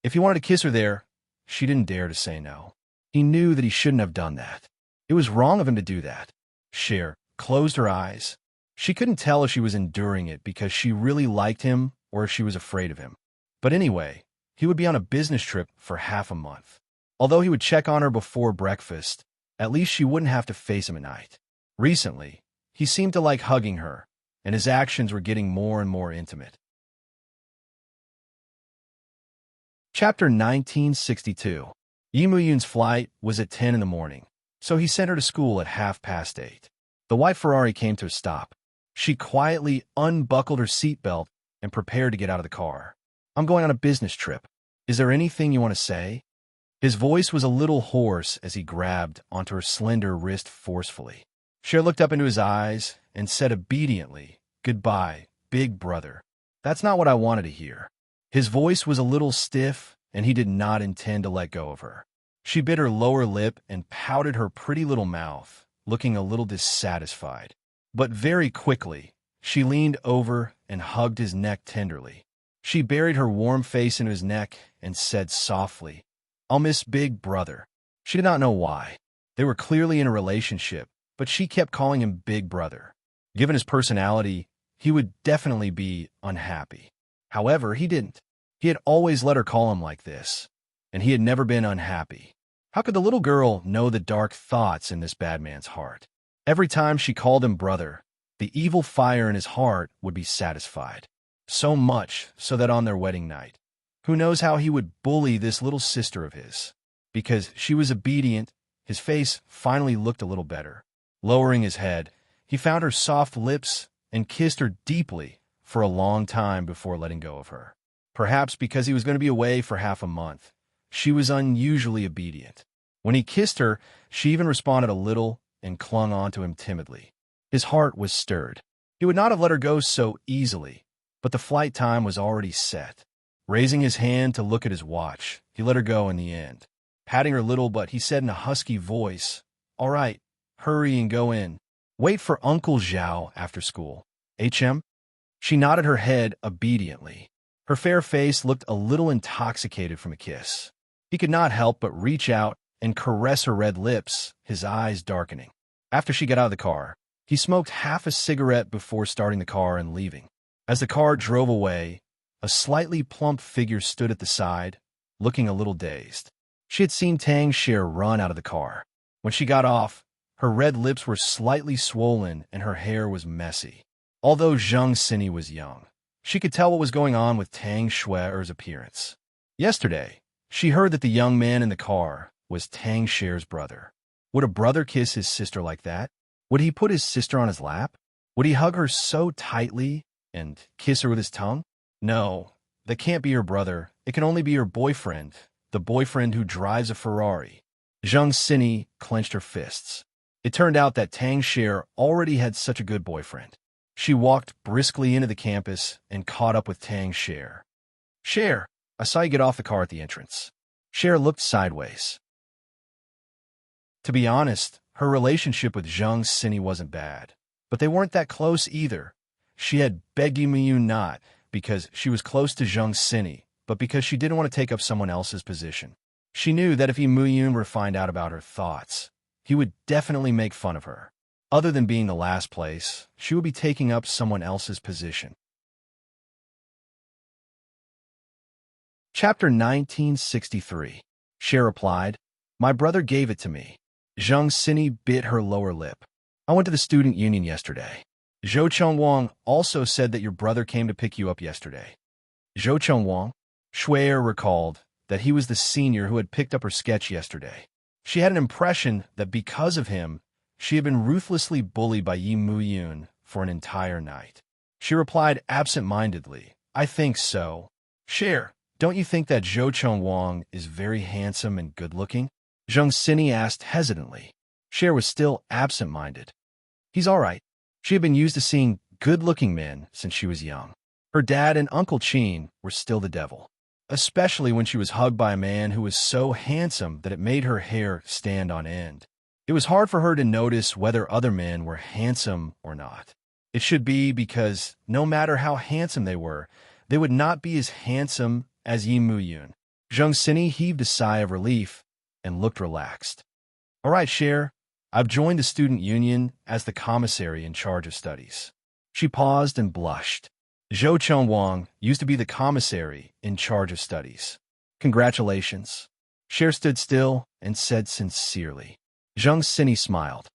If he wanted to kiss her there, she didn't dare to say no. He knew that he shouldn't have done that. It was wrong of him to do that. Cher closed her eyes. She couldn't tell if she was enduring it because she really liked him or if she was afraid of him. But anyway, he would be on a business trip for half a month. Although he would check on her before breakfast, at least she wouldn't have to face him at night. Recently, he seemed to like hugging her, and his actions were getting more and more intimate. Chapter 1962. Yi Muyun's flight was at 10 in the morning, so he sent her to school at 8:30. The white Ferrari came to a stop. She quietly unbuckled her seatbelt and prepared to get out of the car. "I'm going on a business trip. Is there anything you want to say?" His voice was a little hoarse as he grabbed onto her slender wrist forcefully. Cher looked up into his eyes and said obediently, "Goodbye, big brother." "That's not what I wanted to hear." His voice was a little stiff, and he did not intend to let go of her. She bit her lower lip and pouted her pretty little mouth, looking a little dissatisfied. But very quickly, she leaned over and hugged his neck tenderly. She buried her warm face into his neck and said softly, "I'll miss big brother." She did not know why. They were clearly in a relationship, but she kept calling him big brother. Given his personality, he would definitely be unhappy. However, he didn't. He had always let her call him like this, and he had never been unhappy. How could the little girl know the dark thoughts in this bad man's heart? Every time she called him brother, the evil fire in his heart would be satisfied. So much so that on their wedding night, who knows how he would bully this little sister of his. Because she was obedient, his face finally looked a little better. Lowering his head, he found her soft lips and kissed her deeply for a long time before letting go of her. Perhaps because he was going to be away for half a month, she was unusually obedient. When he kissed her, she even responded a little and clung on to him timidly. His heart was stirred. He would not have let her go so easily, but the flight time was already set. Raising his hand to look at his watch, he let her go in the end. Patting her little butt, he said in a husky voice, "All right, hurry and go in. Wait for Uncle Zhao after school. HM?" She nodded her head obediently. Her fair face looked a little intoxicated from a kiss. He could not help but reach out and caress her red lips, his eyes darkening. After she got out of the car, he smoked half a cigarette before starting the car and leaving. As the car drove away, a slightly plump figure stood at the side, looking a little dazed. She had seen Tang Cher run out of the car. When she got off, her red lips were slightly swollen and her hair was messy. Although Zheng Sini was young, she could tell what was going on with Tang Xue'er's appearance. Yesterday, she heard that the young man in the car was Tang Cher's brother. Would a brother kiss his sister like that? Would he put his sister on his lap? Would he hug her so tightly and kiss her with his tongue? No, that can't be her brother. It can only be her boyfriend, the boyfriend who drives a Ferrari. Zheng Sini clenched her fists. It turned out that Tang Cher already had such a good boyfriend. She walked briskly into the campus and caught up with Tang Cher. "Cher, I saw you get off the car at the entrance." Cher looked sideways. To be honest, her relationship with Zheng Sini wasn't bad, but they weren't that close either. She had begged Yi Muyun not because she was close to Zheng Sini, but because she didn't want to take up someone else's position. She knew that if Yi Muyun were to find out about her thoughts, he would definitely make fun of her. Other than being the last place, she would be taking up someone else's position. Chapter 1963. Cher replied, "My brother gave it to me." Zhang Xini bit her lower lip. "I went to the student union yesterday." Zhou Chengwang also said that your brother came to pick you up yesterday. Zhou Chengwang? Shui'er recalled that he was the senior who had picked up her sketch yesterday. She had an impression that because of him, she had been ruthlessly bullied by Yi Muyun for an entire night. She replied absent-mindedly, "I think so." "Cher, don't you think that Zhou Chengwang is very handsome and good-looking?" Zhang Xini asked hesitantly. Cher was still absent-minded. "He's all right." She had been used to seeing good-looking men since she was young. Her dad and Uncle Qin were still the devil, especially when she was hugged by a man who was so handsome that it made her hair stand on end. It was hard for her to notice whether other men were handsome or not. It should be because no matter how handsome they were, they would not be as handsome as Yi Muyun. Zhang Xini heaved a sigh of relief and looked relaxed. "All right, Cher, I've joined the student union as the commissary in charge of studies." She paused and blushed. Zhou Chengwang used to be the commissary in charge of studies. "Congratulations." Cher stood still and said sincerely. Zhang Xini smiled.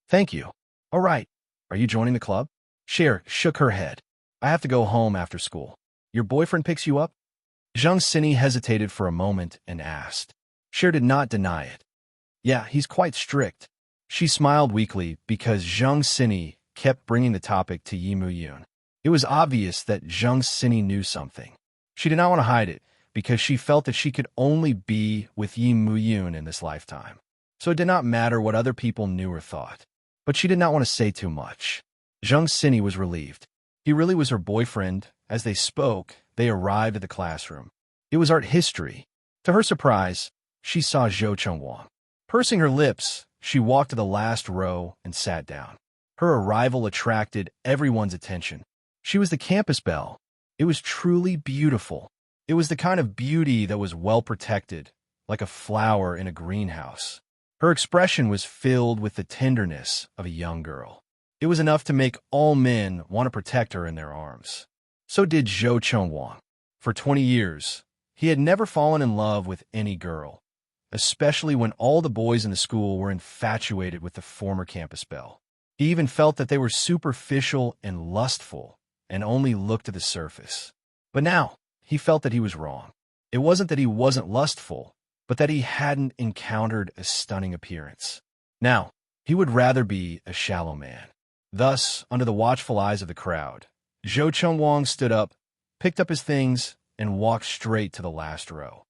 "Thank you. All right, are you joining the club?" Cher shook her head. "I have to go home after school." "Your boyfriend picks you up?" Zhang Xini hesitated for a moment and asked. Cher did not deny it. "Yeah, he's quite strict." She smiled weakly because Zhang Xini kept bringing the topic to Yi Muyun. It was obvious that Zhang Xini knew something. She did not want to hide it because she felt that she could only be with Yi Muyun in this lifetime. So it did not matter what other people knew or thought. But she did not want to say too much. Zhang Xini was relieved. He really was her boyfriend. As they spoke, they arrived at the classroom. It was art history. To her surprise, she saw Zhou Chengwang. Pursing her lips, she walked to the last row and sat down. Her arrival attracted everyone's attention. She was the campus belle. It was truly beautiful. It was the kind of beauty that was well protected, like a flower in a greenhouse. Her expression was filled with the tenderness of a young girl. It was enough to make all men want to protect her in their arms. So did Zhou Chengwang. For 20 years, he had never fallen in love with any girl, especially when all the boys in the school were infatuated with the former campus belle. He even felt that they were superficial and lustful and only looked at the surface. But now, he felt that he was wrong. It wasn't that he wasn't lustful, but that he hadn't encountered a stunning appearance. Now, he would rather be a shallow man. Thus, under the watchful eyes of the crowd, Zhou Chengwang stood up, picked up his things, and walked straight to the last row.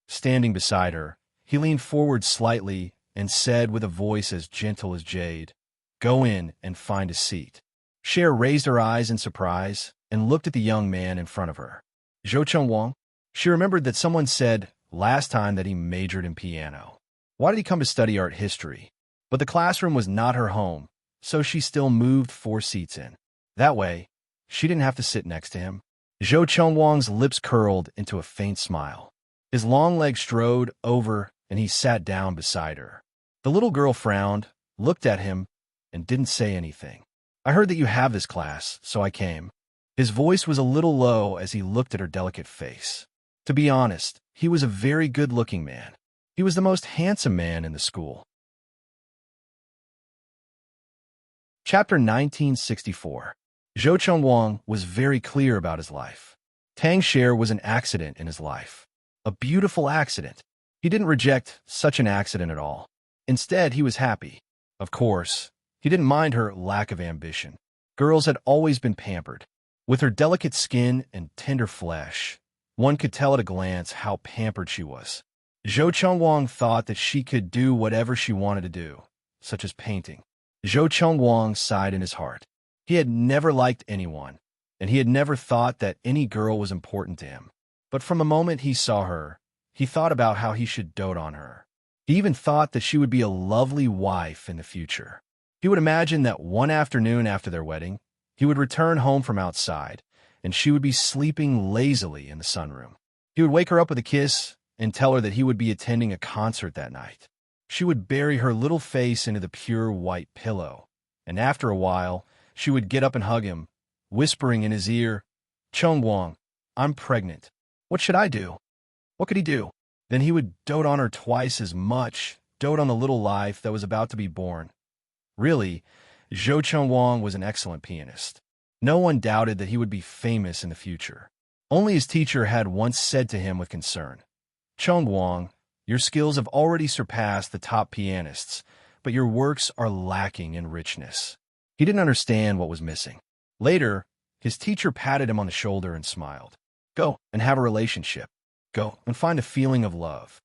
Standing beside her, he leaned forward slightly and said with a voice as gentle as jade, "Go in and find a seat." Cher raised her eyes in surprise and looked at the young man in front of her. Zhou Chengwang? She remembered that someone said last time that he majored in piano. Why did he come to study art history? But the classroom was not her home, so she still moved 4 seats in. That way, she didn't have to sit next to him. Zhou Chengwang's lips curled into a faint smile. His long legs strode over, and he sat down beside her. The little girl frowned, looked at him, and didn't say anything. "I heard that you have this class, so I came." His voice was a little low as he looked at her delicate face. To be honest, he was a very good-looking man. He was the most handsome man in the school. Chapter 1964. Zhou Chengwang was very clear about his life. Tang Cher was an accident in his life. A beautiful accident. He didn't reject such an accident at all. Instead, he was happy. Of course, he didn't mind her lack of ambition. Girls had always been pampered. With her delicate skin and tender flesh, one could tell at a glance how pampered she was. Zhou Chengwang thought that she could do whatever she wanted to do, such as painting. Zhou Chengwang sighed in his heart. He had never liked anyone, and he had never thought that any girl was important to him. But from the moment he saw her, he thought about how he should dote on her. He even thought that she would be a lovely wife in the future. He would imagine that one afternoon after their wedding, he would return home from outside, and she would be sleeping lazily in the sunroom. He would wake her up with a kiss and tell her that he would be attending a concert that night. She would bury her little face into the pure white pillow, and after a while, she would get up and hug him, whispering in his ear, "Chengwang, I'm pregnant." What should I do? What could he do? Then he would dote on her twice as much, dote on the little life that was about to be born. Really, Zhou Chengwang was an excellent pianist. No one doubted that he would be famous in the future. Only his teacher had once said to him with concern, "Chengwang, your skills have already surpassed the top pianists, but your works are lacking in richness." He didn't understand what was missing. Later, his teacher patted him on the shoulder and smiled. "Go and have a relationship. Go and find a feeling of love."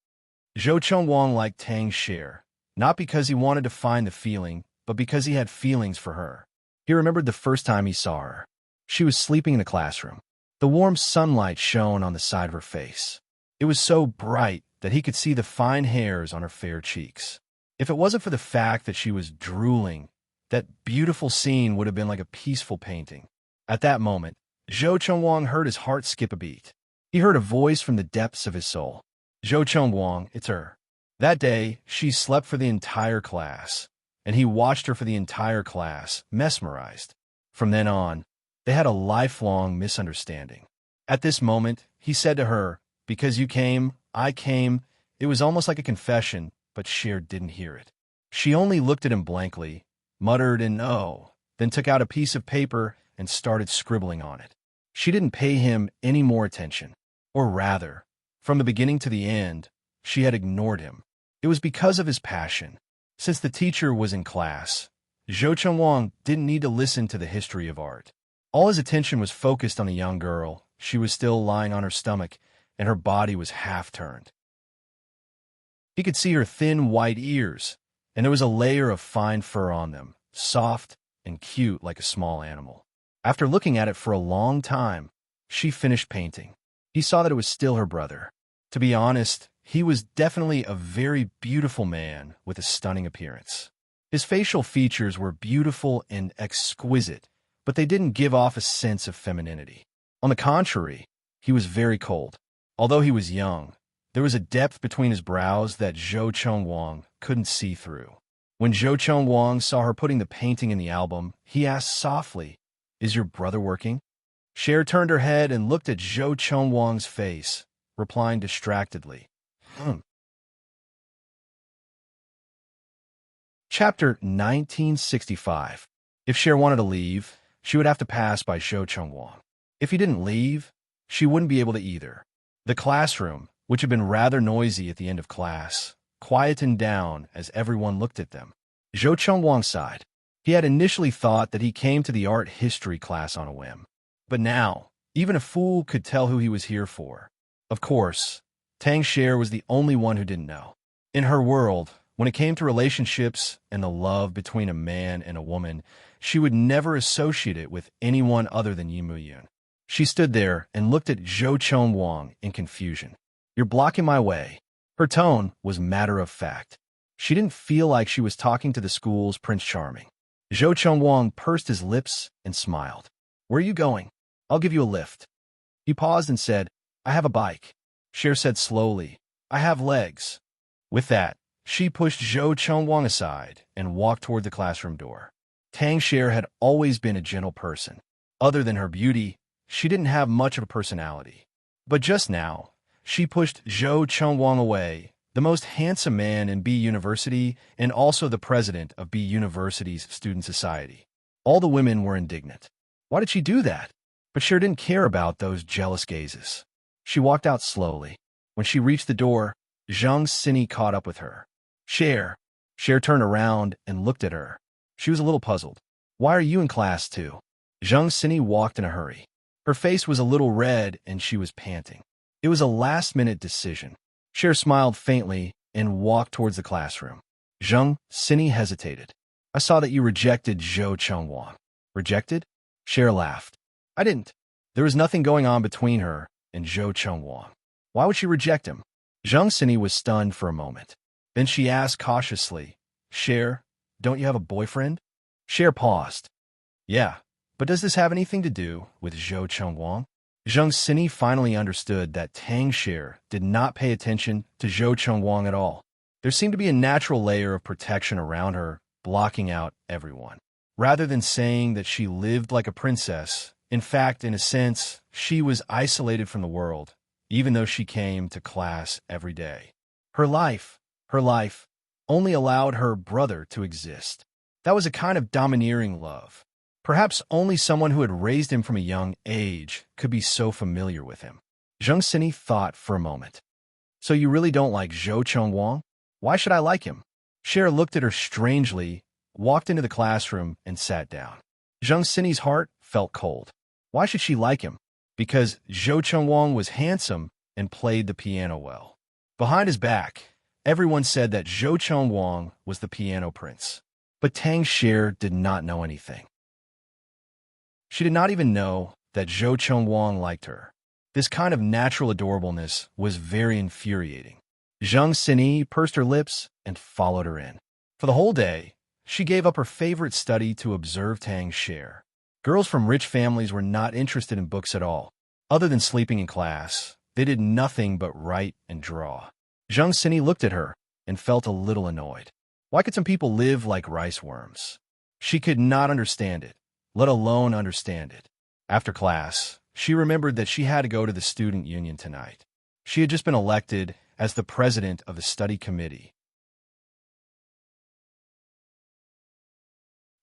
Zhou Chengwang liked Tang Xie, not because he wanted to find the feeling, but because he had feelings for her. He remembered the first time he saw her. She was sleeping in the classroom. The warm sunlight shone on the side of her face. It was so bright that he could see the fine hairs on her fair cheeks. If it wasn't for the fact that she was drooling, that beautiful scene would have been like a peaceful painting. At that moment, Zhou Chengwang heard his heart skip a beat. He heard a voice from the depths of his soul. "Zhou Chengwang, it's her." That day, she slept for the entire class, and he watched her for the entire class, mesmerized. From then on, they had a lifelong misunderstanding. At this moment, he said to her, "Because you came, I came." It was almost like a confession, but Cher didn't hear it. She only looked at him blankly, muttered an "oh," then took out a piece of paper and started scribbling on it. She didn't pay him any more attention. Or rather, from the beginning to the end, she had ignored him. It was because of his passion. Since the teacher was in class, Zhou Chengwang didn't need to listen to the history of art. All his attention was focused on the young girl. She was still lying on her stomach, and her body was half-turned. He could see her thin white ears, and there was a layer of fine fur on them, soft and cute like a small animal. After looking at it for a long time, she finished painting. He saw that it was still her brother. To be honest, he was definitely a very beautiful man with a stunning appearance. His facial features were beautiful and exquisite, but they didn't give off a sense of femininity. On the contrary, he was very cold. Although he was young, there was a depth between his brows that Zhou Chengwang couldn't see through. When Zhou Chengwang saw her putting the painting in the album, he asked softly, "Is your brother working?" Cher turned her head and looked at Zhou Chengwang's face, replying distractedly, Chapter 1965. If Cher wanted to leave, she would have to pass by Zhou Chengwang. If he didn't leave, she wouldn't be able to either. The classroom, which had been rather noisy at the end of class, quietened down as everyone looked at them. Zhou Chengwang sighed. He had initially thought that he came to the art history class on a whim. But now, even a fool could tell who he was here for. Of course, Tang Xie was the only one who didn't know. In her world, when it came to relationships and the love between a man and a woman, she would never associate it with anyone other than Yimuyun. She stood there and looked at Zhou Chengwang in confusion. "You're blocking my way." Her tone was matter-of-fact. She didn't feel like she was talking to the school's Prince Charming. Zhou Chengwang pursed his lips and smiled. "Where are you going? I'll give you a lift." He paused and said, "I have a bike." Cher said slowly, "I have legs." With that, she pushed Zhou Chengwang aside and walked toward the classroom door. Tang Xie had always been a gentle person. Other than her beauty, she didn't have much of a personality. But just now, she pushed Zhou Chengwang away, the most handsome man in B University and also the president of B University's student society. All the women were indignant. Why did she do that? But Cher didn't care about those jealous gazes. She walked out slowly. When she reached the door, Zhang Xini caught up with her. "Cher." Cher turned around and looked at her. She was a little puzzled. "Why are you in class too?" Zhang Xini walked in a hurry. Her face was a little red and she was panting. It was a last-minute decision. Cher smiled faintly and walked towards the classroom. Zhang Xini hesitated. "I saw that you rejected Zhou Chengwang." "Rejected?" Cher laughed. "I didn't. There was nothing going on between her and Zhou Chengwang. Why would she reject him?" Zhang Xini was stunned for a moment. Then she asked cautiously, "Cher, don't you have a boyfriend?" Cher paused. "Yeah, but does this have anything to do with Zhou Chengwang?" Zhang Xini finally understood that Tang Xie did not pay attention to Zhou Chengwang at all. There seemed to be a natural layer of protection around her, blocking out everyone. Rather than saying that she lived like a princess, in fact, in a sense, she was isolated from the world, even though she came to class every day. Her life only allowed her brother to exist. That was a kind of domineering love. Perhaps only someone who had raised him from a young age could be so familiar with him. Zheng Sini thought for a moment. So you really don't like Zhou Chengwang? Why should I like him? Cher looked at her strangely, walked into the classroom, and sat down. Zheng Sini's heart felt cold. Why should she like him? Because Zhou Chengwang was handsome and played the piano well. Behind his back, everyone said that Zhou Chengwang was the piano prince. But Tang Cher did not know anything. She did not even know that Zhou Chengwang liked her. This kind of natural adorableness was very infuriating. Zheng Sini pursed her lips and followed her in. For the whole day, she gave up her favorite study to observe Tang Cher. Girls from rich families were not interested in books at all. Other than sleeping in class, they did nothing but write and draw. Zheng Sini looked at her and felt a little annoyed. Why could some people live like rice worms? She could not understand it, let alone understand it. After class, she remembered that she had to go to the student union tonight. She had just been elected as the president of the study committee.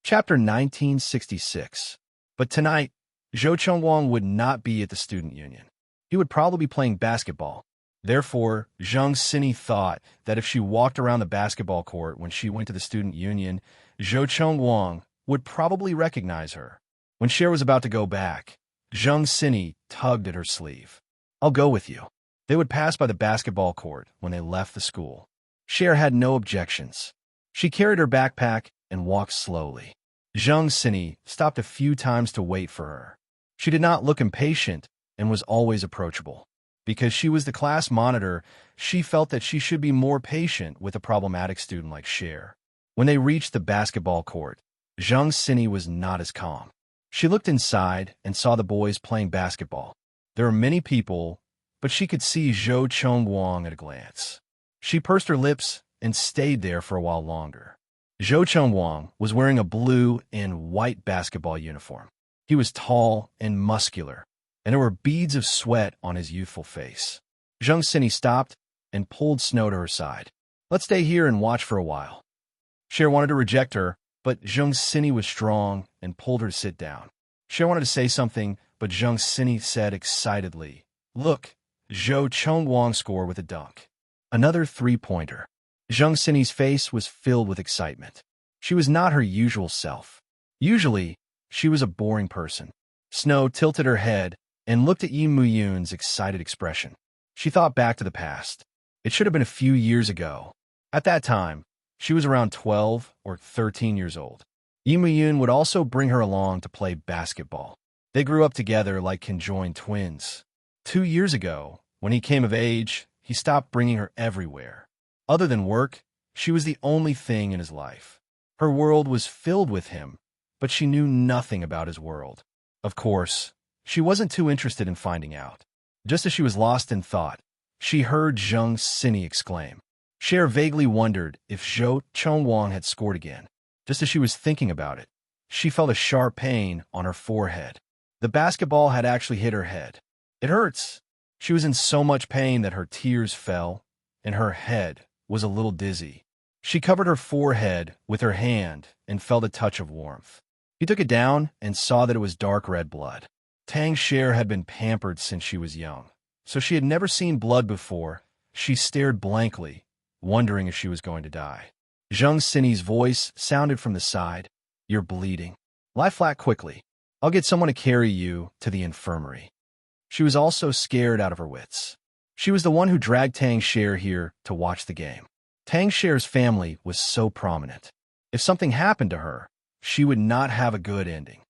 Chapter 1966. But tonight, Zhou Chengwang would not be at the student union. He would probably be playing basketball. Therefore, Zheng Sini thought that if she walked around the basketball court when she went to the student union, Zhou Chengwang would probably recognize her. When Cher was about to go back, Zheng Sini tugged at her sleeve. I'll go with you. They would pass by the basketball court when they left the school. Cher had no objections. She carried her backpack and walked slowly. Zheng Sini stopped a few times to wait for her. She did not look impatient and was always approachable. Because she was the class monitor, she felt that she should be more patient with a problematic student like Cher. When they reached the basketball court, Zheng Sini was not as calm. She looked inside and saw the boys playing basketball. There were many people, but she could see Zhou Chengwang at a glance. She pursed her lips and stayed there for a while longer. Zhou Chengwang was wearing a blue and white basketball uniform. He was tall and muscular, and there were beads of sweat on his youthful face. Zheng Sini stopped and pulled Snow to her side. Let's stay here and watch for a while. Cher wanted to reject her, but Zheng Sini was strong and pulled her to sit down. Cher wanted to say something, but Zheng Sini said excitedly, Look, Zhou Chengwang scored with a dunk. Another three-pointer. Zheng Sini's face was filled with excitement. She was not her usual self. Usually, she was a boring person. Snow tilted her head and looked at Yi Muyun's excited expression. She thought back to the past. It should have been a few years ago. At that time, she was around 12 or 13 years old. Yi Muyun would also bring her along to play basketball. They grew up together like conjoined twins. 2 years ago, when he came of age, he stopped bringing her everywhere. Other than work, she was the only thing in his life. Her world was filled with him, but she knew nothing about his world. Of course, she wasn't too interested in finding out. Just as she was lost in thought, she heard Zheng Sini exclaim. Cher vaguely wondered if Zhou Chengwang had scored again. Just as she was thinking about it, she felt a sharp pain on her forehead. The basketball had actually hit her head. It hurts. She was in so much pain that her tears fell, and her head was a little dizzy. She covered her forehead with her hand and felt a touch of warmth. He took it down and saw that it was dark red blood. Tang Cher had been pampered since she was young, so she had never seen blood before. She stared blankly, wondering if she was going to die. Zheng Sini's voice sounded from the side. You're bleeding. Lie flat quickly. I'll get someone to carry you to the infirmary. She was also scared out of her wits. She was the one who dragged Tang Cher here to watch the game. Tang Cher's family was so prominent. If something happened to her, she would not have a good ending.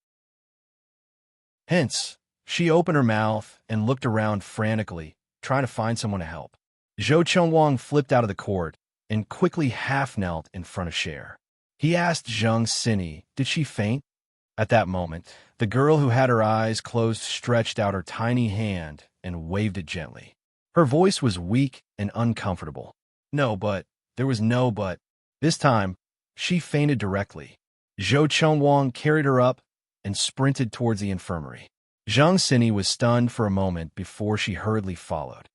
Hence, she opened her mouth and looked around frantically, trying to find someone to help. Zhou Chengwang flipped out of the court and quickly half-knelt in front of Cher. He asked Zheng Sini, did she faint? At that moment, the girl who had her eyes closed stretched out her tiny hand and waved it gently. Her voice was weak and uncomfortable. No, but. There was no but. This time, she fainted directly. Zhou Chengwang carried her up and sprinted towards the infirmary. Zheng Sini was stunned for a moment before she hurriedly followed.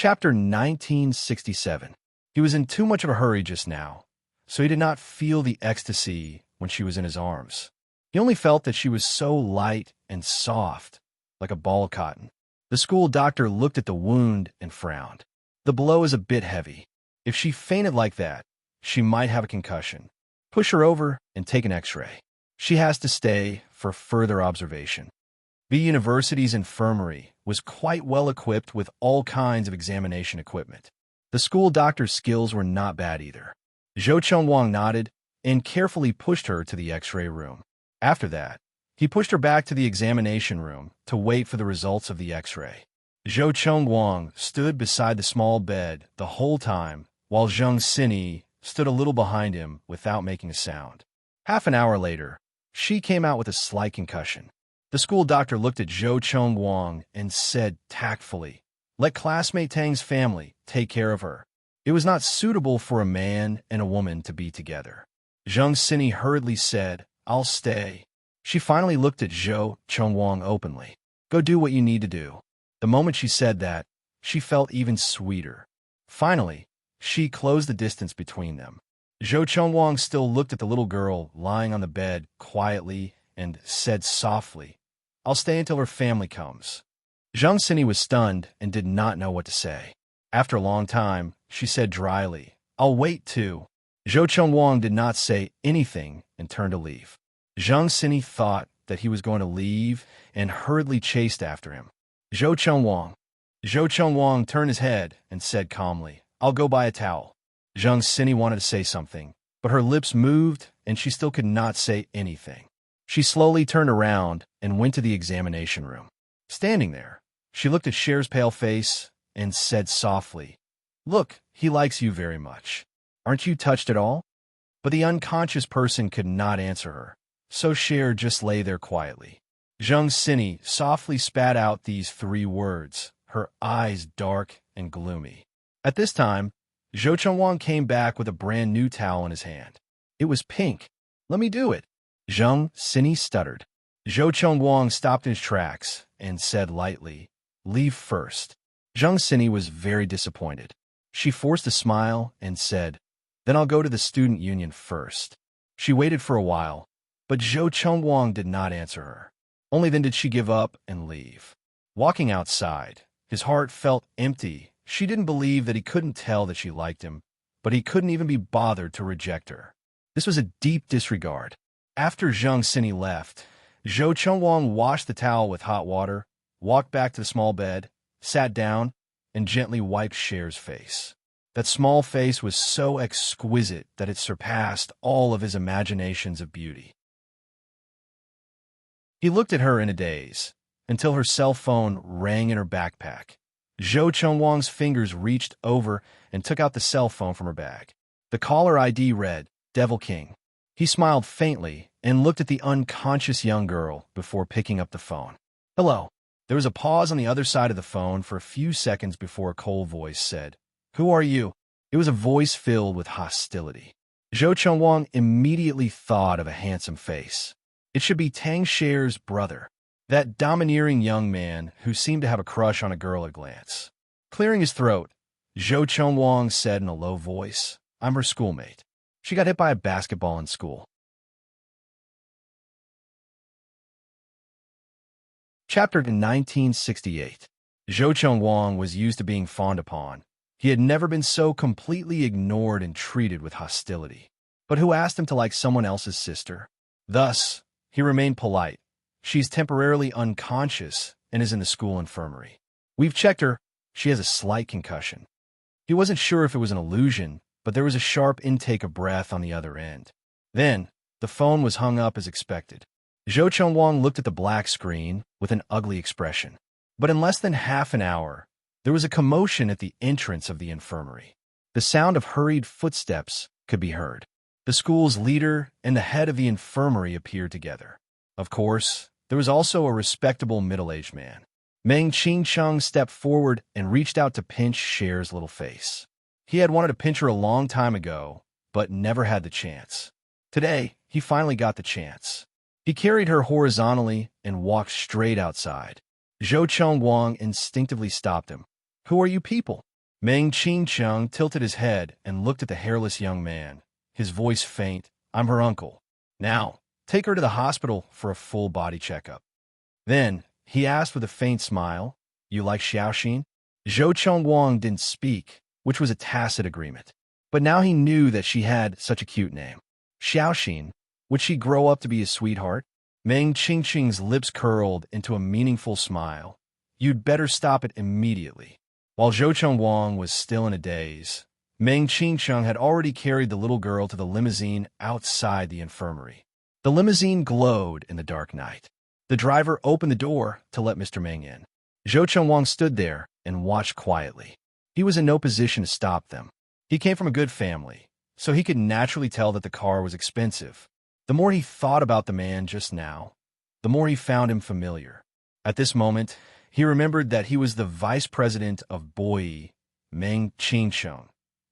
Chapter 1967. He was in too much of a hurry just now, so he did not feel the ecstasy when she was in his arms. He only felt that she was so light and soft, like a ball of cotton. The school doctor looked at the wound and frowned. The blow is a bit heavy. If she fainted like that, she might have a concussion. Push her over and take an X-ray. She has to stay for further observation. The university's infirmary was quite well equipped with all kinds of examination equipment. The school doctor's skills were not bad either. Zhou Chengwang nodded and carefully pushed her to the X-ray room. After that, he pushed her back to the examination room to wait for the results of the X-ray. Zhou Chengwang stood beside the small bed the whole time, while Zheng Xinyi stood a little behind him without making a sound. Half an hour later, she came out with a slight concussion. The school doctor looked at Zhou Chengwang and said tactfully, "Let classmate Tang's family take care of her. It was not suitable for a man and a woman to be together." Zheng Xinyi hurriedly said, "I'll stay." She finally looked at Zhou Chengwang openly. "Go do what you need to do." The moment she said that, she felt even sweeter. Finally, she closed the distance between them. Zhou Chengwang still looked at the little girl lying on the bed quietly and said softly, "I'll stay until her family comes." Zheng Xinyi was stunned and did not know what to say. After a long time, she said dryly, "I'll wait too." Zhou Chengwang did not say anything and turned to leave. Zheng Xinyi thought that he was going to leave and hurriedly chased after him. "Zhou Chengwang." Zhou Chengwang turned his head and said calmly, "I'll go buy a towel." Zheng Xinyi wanted to say something, but her lips moved and she still could not say anything. She slowly turned around and went to the examination room. Standing there, she looked at Cher's pale face and said softly, "Look, he likes you very much. Aren't you touched at all?" But the unconscious person could not answer her, so Cher just lay there quietly. Zheng Xinyi softly spat out these 3 words, her eyes dark and gloomy. At this time, Zhou Chengwang came back with a brand new towel in his hand. It was pink. "Let me do it." Zheng Xinyi stuttered. Zhou Chengwang stopped in his tracks and said lightly, "Leave first." Zheng Xinyi was very disappointed. She forced a smile and said, "Then I'll go to the student union first." She waited for a while, but Zhou Chengwang did not answer her. Only then did she give up and leave. Walking outside, his heart felt empty. She didn't believe that he couldn't tell that she liked him, but he couldn't even be bothered to reject her. This was a deep disregard. After Zheng Xinyi left, Zhou Chengwang washed the towel with hot water, walked back to the small bed, sat down, and gently wiped Cher's face. That small face was so exquisite that it surpassed all of his imaginations of beauty. He looked at her in a daze, until her cell phone rang in her backpack. Zhou Chengwang's fingers reached over and took out the cell phone from her bag. The caller ID read, "Devil King." He smiled faintly and looked at the unconscious young girl before picking up the phone. "Hello." There was a pause on the other side of the phone for a few seconds before a cold voice said, "Who are you?" It was a voice filled with hostility. Zhou Chengwang immediately thought of a handsome face. It should be Tang Cher's brother, that domineering young man who seemed to have a crush on a girl at a glance. Clearing his throat, Zhou Chengwang said in a low voice, "I'm her schoolmate. She got hit by a basketball in school." Chapter 1968. Zhou Chengwang was used to being fawned upon. He had never been so completely ignored and treated with hostility. But who asked him to like someone else's sister? Thus, he remained polite. "She's temporarily unconscious and is in the school infirmary. We've checked her. She has a slight concussion." He wasn't sure if it was an illusion, but there was a sharp intake of breath on the other end. Then, the phone was hung up as expected. Zhou Chengwang looked at the black screen with an ugly expression. But in less than half an hour, there was a commotion at the entrance of the infirmary. The sound of hurried footsteps could be heard. The school's leader and the head of the infirmary appeared together. Of course, there was also a respectable middle-aged man. Meng Qingcheng stepped forward and reached out to pinch Cher's little face. He had wanted to pinch her a long time ago, but never had the chance. Today, he finally got the chance. He carried her horizontally and walked straight outside. Zhou Chengwang instinctively stopped him. "Who are you people?" Meng Qingcheng tilted his head and looked at the hairless young man, his voice faint. I'm her uncle. Now, take her to the hospital for a full body checkup. Then, he asked with a faint smile, you like Xiaoxin? Zhou Chongwang didn't speak, which was a tacit agreement. But now he knew that she had such a cute name. Xiaoxin, would she grow up to be his sweetheart? Meng Qingqing's lips curled into a meaningful smile. You'd better stop it immediately. While Zhou Chongwang was still in a daze, Meng Qingcheng had already carried the little girl to the limousine outside the infirmary. The limousine glowed in the dark night. The driver opened the door to let Mr. Meng in. Zhou Chongwang stood there and watched quietly. He was in no position to stop them. He came from a good family, so he could naturally tell that the car was expensive. The more he thought about the man just now, the more he found him familiar. At this moment, he remembered that he was the vice president of Boyi, Meng Qingcheng.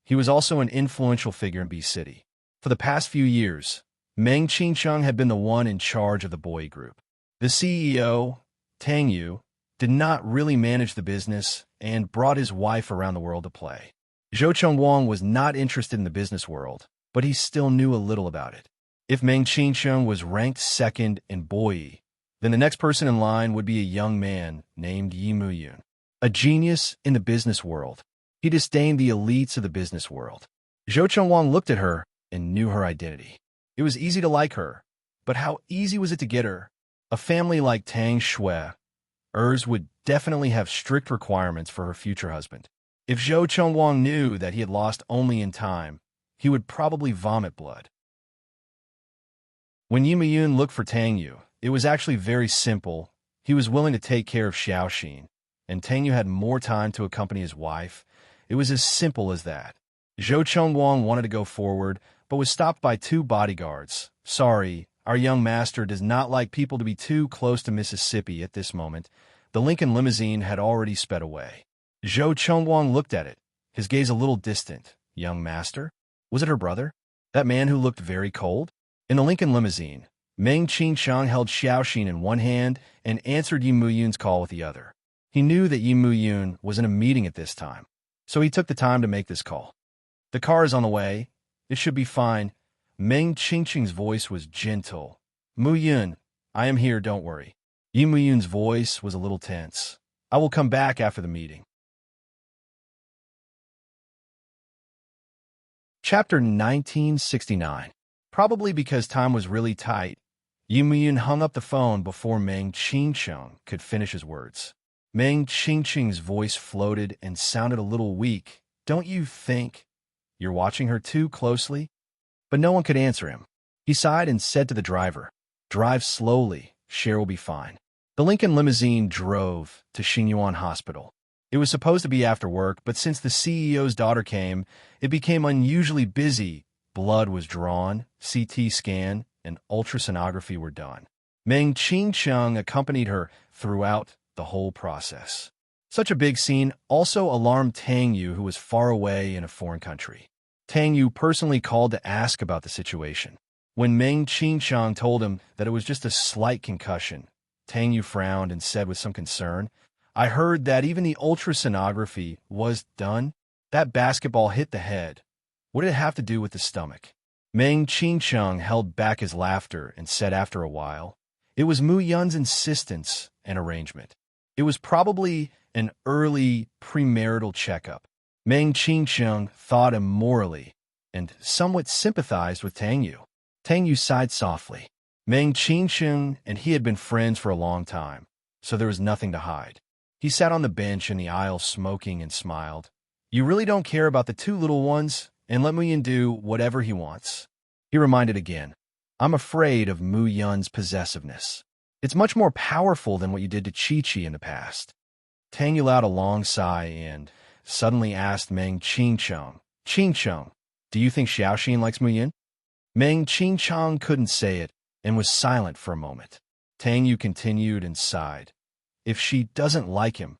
He was also an influential figure in B City. For the past few years, Meng Qingcheng had been the one in charge of the Boyi group. The CEO, Tang Yu, did not really manage the business and brought his wife around the world to play. Zhou Chongwang was not interested in the business world, but he still knew a little about it. If Meng Qingcheng was ranked second in Boyi, then the next person in line would be a young man named Yi Muyun, a genius in the business world. He disdained the elites of the business world. Zhou Chongwang looked at her and knew her identity. It was easy to like her, but how easy was it to get her? A family like Tang Shui, would definitely have strict requirements for her future husband. If Zhou Chongwang knew that he had lost only in time, he would probably vomit blood. When Yi Muyun looked for Tang Yu, it was actually very simple. He was willing to take care of Xiaoxin, and Tang Yu had more time to accompany his wife. It was as simple as that. Zhou Chongwang wanted to go forward, but was stopped by two bodyguards. Sorry, our young master does not like people to be too close to Mississippi at this moment. The Lincoln limousine had already sped away. Zhou Chongwang looked at it, his gaze a little distant. Young master? Was it her brother? That man who looked very cold? In the Lincoln limousine, Meng Qingcheng held Xiaoxin in one hand and answered Yi Muyun's call with the other. He knew that Yi Muyun was in a meeting at this time, so he took the time to make this call. The car is on the way. It should be fine. Meng Qingcheng's voice was gentle. Muyun, I am here, don't worry. Yi Muyun's voice was a little tense. I will come back after the meeting. Chapter 1969. Probably because time was really tight, Yi Muyun hung up the phone before Meng Qingcheng could finish his words. Meng Qingcheng's voice floated and sounded a little weak. Don't you think you're watching her too closely? But no one could answer him. He sighed and said to the driver, drive slowly, Cher will be fine. The Lincoln limousine drove to Xingyuan Hospital. It was supposed to be after work, but since the CEO's daughter came, it became unusually busy. Blood was drawn, CT scan, and ultrasonography were done. Meng Qingcheng accompanied her throughout the whole process. Such a big scene also alarmed Tang Yu, who was far away in a foreign country. Tang Yu personally called to ask about the situation. When Meng Qingcheng told him that it was just a slight concussion, Tang Yu frowned and said with some concern, I heard that even the ultrasonography was done. That basketball hit the head. What did it have to do with the stomach? Meng Qingcheng held back his laughter and said after a while, it was Mu Yun's insistence and arrangement. It was probably an early premarital checkup. Meng Qingcheng thought immorally and somewhat sympathized with Tang Yu. Tang Yu sighed softly. Meng Qingcheng and he had been friends for a long time, so there was nothing to hide. He sat on the bench in the aisle smoking and smiled. You really don't care about the two little ones, and let Mu Yun do whatever he wants. He reminded again, I'm afraid of Mu Yun's possessiveness. It's much more powerful than what you did to Chi-Chi in the past. Tang Yu let out a long sigh and suddenly asked Meng Qingcheng, Qingcheng, do you think Xiaoxin likes Mu Yun? Meng Qingcheng couldn't say it and was silent for a moment. Tang Yu continued and sighed. If she doesn't like him,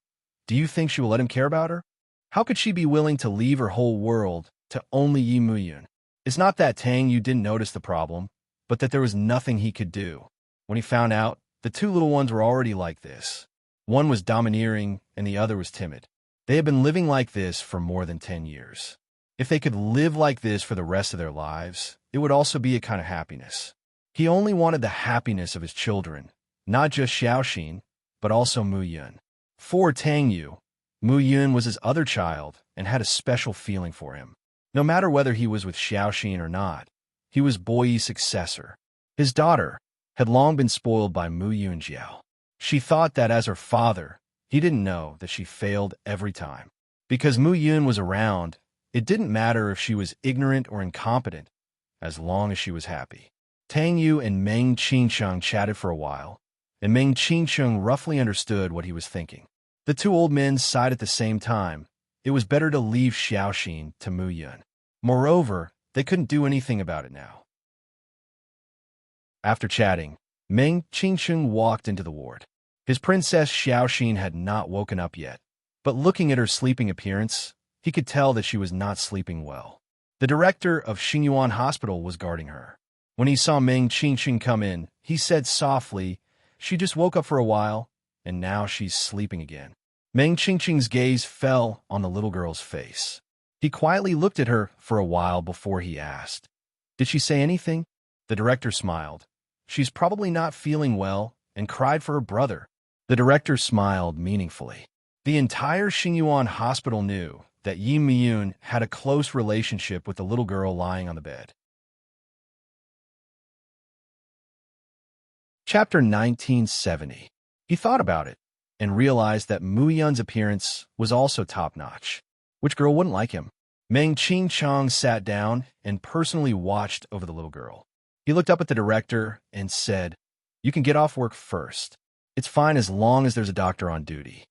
do you think she will let him care about her? How could she be willing to leave her whole world to only Yi Muyun? It's not that Tang Yu didn't notice the problem, but that there was nothing he could do. When he found out, the two little ones were already like this. One was domineering and the other was timid. They had been living like this for more than 10 years. If they could live like this for the rest of their lives, it would also be a kind of happiness. He only wanted the happiness of his children, not just Xiaoxin, but also Mu Yun. For Tang Yu, Mu Yun was his other child and had a special feeling for him. No matter whether he was with Xiaoxin or not, he was Boyi's successor. His daughter had long been spoiled by Mu Yunjiao. She thought that as her father, he didn't know that she failed every time. Because Mu Yun was around, it didn't matter if she was ignorant or incompetent, as long as she was happy. Tang Yu and Meng Qingsheng chatted for a while, and Meng Qingsheng roughly understood what he was thinking. The two old men sighed at the same time. It was better to leave Xiaoxin to Mu Yun. Moreover, they couldn't do anything about it now. After chatting, Meng Qingsheng walked into the ward. His princess Xiaoxin had not woken up yet, but looking at her sleeping appearance, he could tell that she was not sleeping well. The director of Xingyuan Hospital was guarding her. When he saw Meng Qingsheng come in, he said softly, "She just woke up for a while, and now she's sleeping again." Meng Qingsheng's gaze fell on the little girl's face. He quietly looked at her for a while before he asked, "Did she say anything?" The director smiled. "She's probably not feeling well and cried for her brother." The director smiled meaningfully. The entire Xingyuan Hospital knew that Yi Miyun had a close relationship with the little girl lying on the bed. Chapter 1970. He thought about it and realized that Mu Yun's appearance was also top-notch. Which girl wouldn't like him? Meng Qingsheng sat down and personally watched over the little girl. He looked up at the director and said, "You can get off work first. It's fine as long as there's a doctor on duty."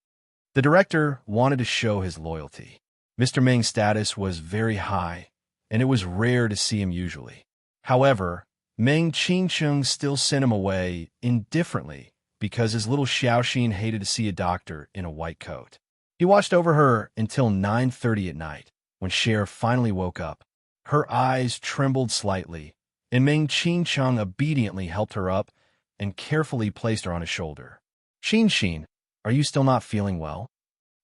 The director wanted to show his loyalty. Mr. Meng's status was very high, and it was rare to see him usually. However, Meng Qingsheng still sent him away indifferently because his little Xiaoxin hated to see a doctor in a white coat. He watched over her until 9:30 at night, when Cher finally woke up. Her eyes trembled slightly, and Meng Qingsheng obediently helped her up and carefully placed her on his shoulder. "Xin, are you still not feeling well?"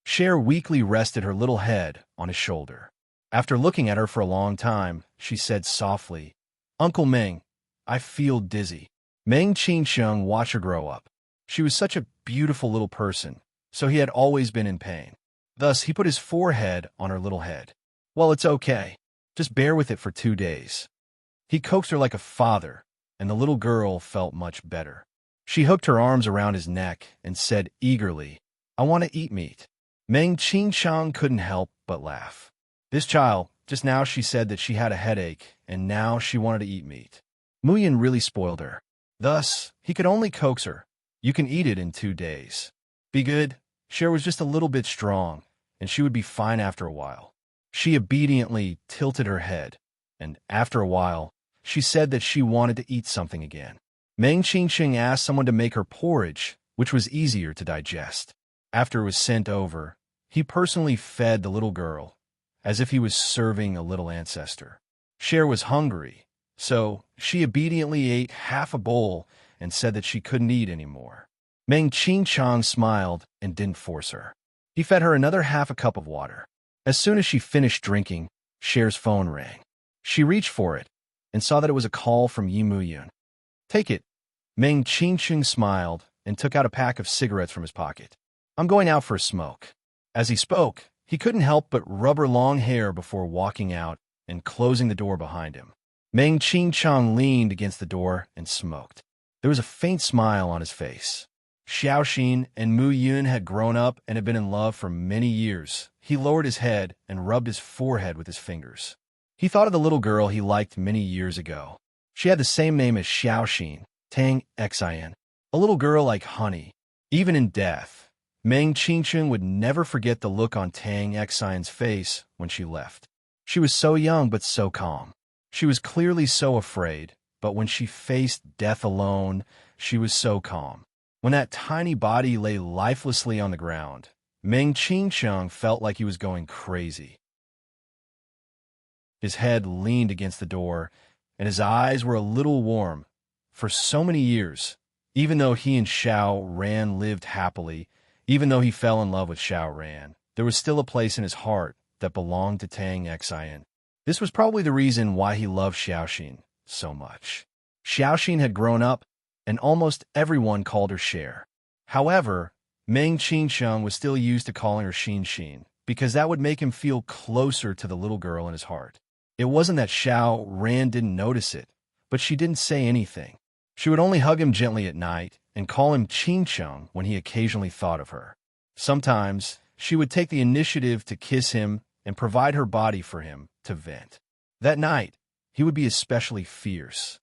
Cher weakly rested her little head on his shoulder. After looking at her for a long time, she said softly, "Uncle Meng, I feel dizzy." Meng Qingsheng watched her grow up. She was such a beautiful little person, so he had always been in pain. Thus, he put his forehead on her little head. "Well, it's okay. Just bear with it for 2 days." He coaxed her like a father, and the little girl felt much better. She hooked her arms around his neck and said eagerly, "I want to eat meat." Meng Qingsheng couldn't help but laugh. This child, just now she said that she had a headache, and now she wanted to eat meat. Mu Yun really spoiled her. Thus, he could only coax her. "You can eat it in 2 days. Be good." Cher was just a little bit strong, and she would be fine after a while. She obediently tilted her head, and after a while, she said that she wanted to eat something again. Meng Qingsheng asked someone to make her porridge, which was easier to digest. After it was sent over, he personally fed the little girl, as if he was serving a little ancestor. Cher was hungry, so she obediently ate half a bowl and said that she couldn't eat anymore. Meng Qingsheng smiled and didn't force her. He fed her another half a cup of water. As soon as she finished drinking, Cher's phone rang. She reached for it and saw that it was a call from Yi Muyun. "Take it." Meng Qingsheng smiled and took out a pack of cigarettes from his pocket. "I'm going out for a smoke." As he spoke, he couldn't help but rub her long hair before walking out and closing the door behind him. Meng Qingsheng leaned against the door and smoked. There was a faint smile on his face. Xiaoxin and Mu Yun had grown up and had been in love for many years. He lowered his head and rubbed his forehead with his fingers. He thought of the little girl he liked many years ago. She had the same name as Xiaoxin, Tang Xin, a little girl like honey. Even in death, Meng Qingsheng would never forget the look on Tang Xin's face when she left. She was so young but so calm. She was clearly so afraid, but when she faced death alone, she was so calm. When that tiny body lay lifelessly on the ground, Meng Qingsheng felt like he was going crazy. His head leaned against the door, and his eyes were a little warm. For so many years, even though he and Xiao Ran lived happily, even though he fell in love with Xiao Ran, there was still a place in his heart that belonged to Tang Xin. This was probably the reason why he loved Xiaoxin so much. Xiaoxin had grown up, and almost everyone called her Cher. However, Meng Qingsheng was still used to calling her Xin Xin, because that would make him feel closer to the little girl in his heart. It wasn't that Xiao Ran didn't notice it, but she didn't say anything. She would only hug him gently at night and call him Qingsheng when he occasionally thought of her. Sometimes, she would take the initiative to kiss him and provide her body for him to vent. That night, he would be especially fierce.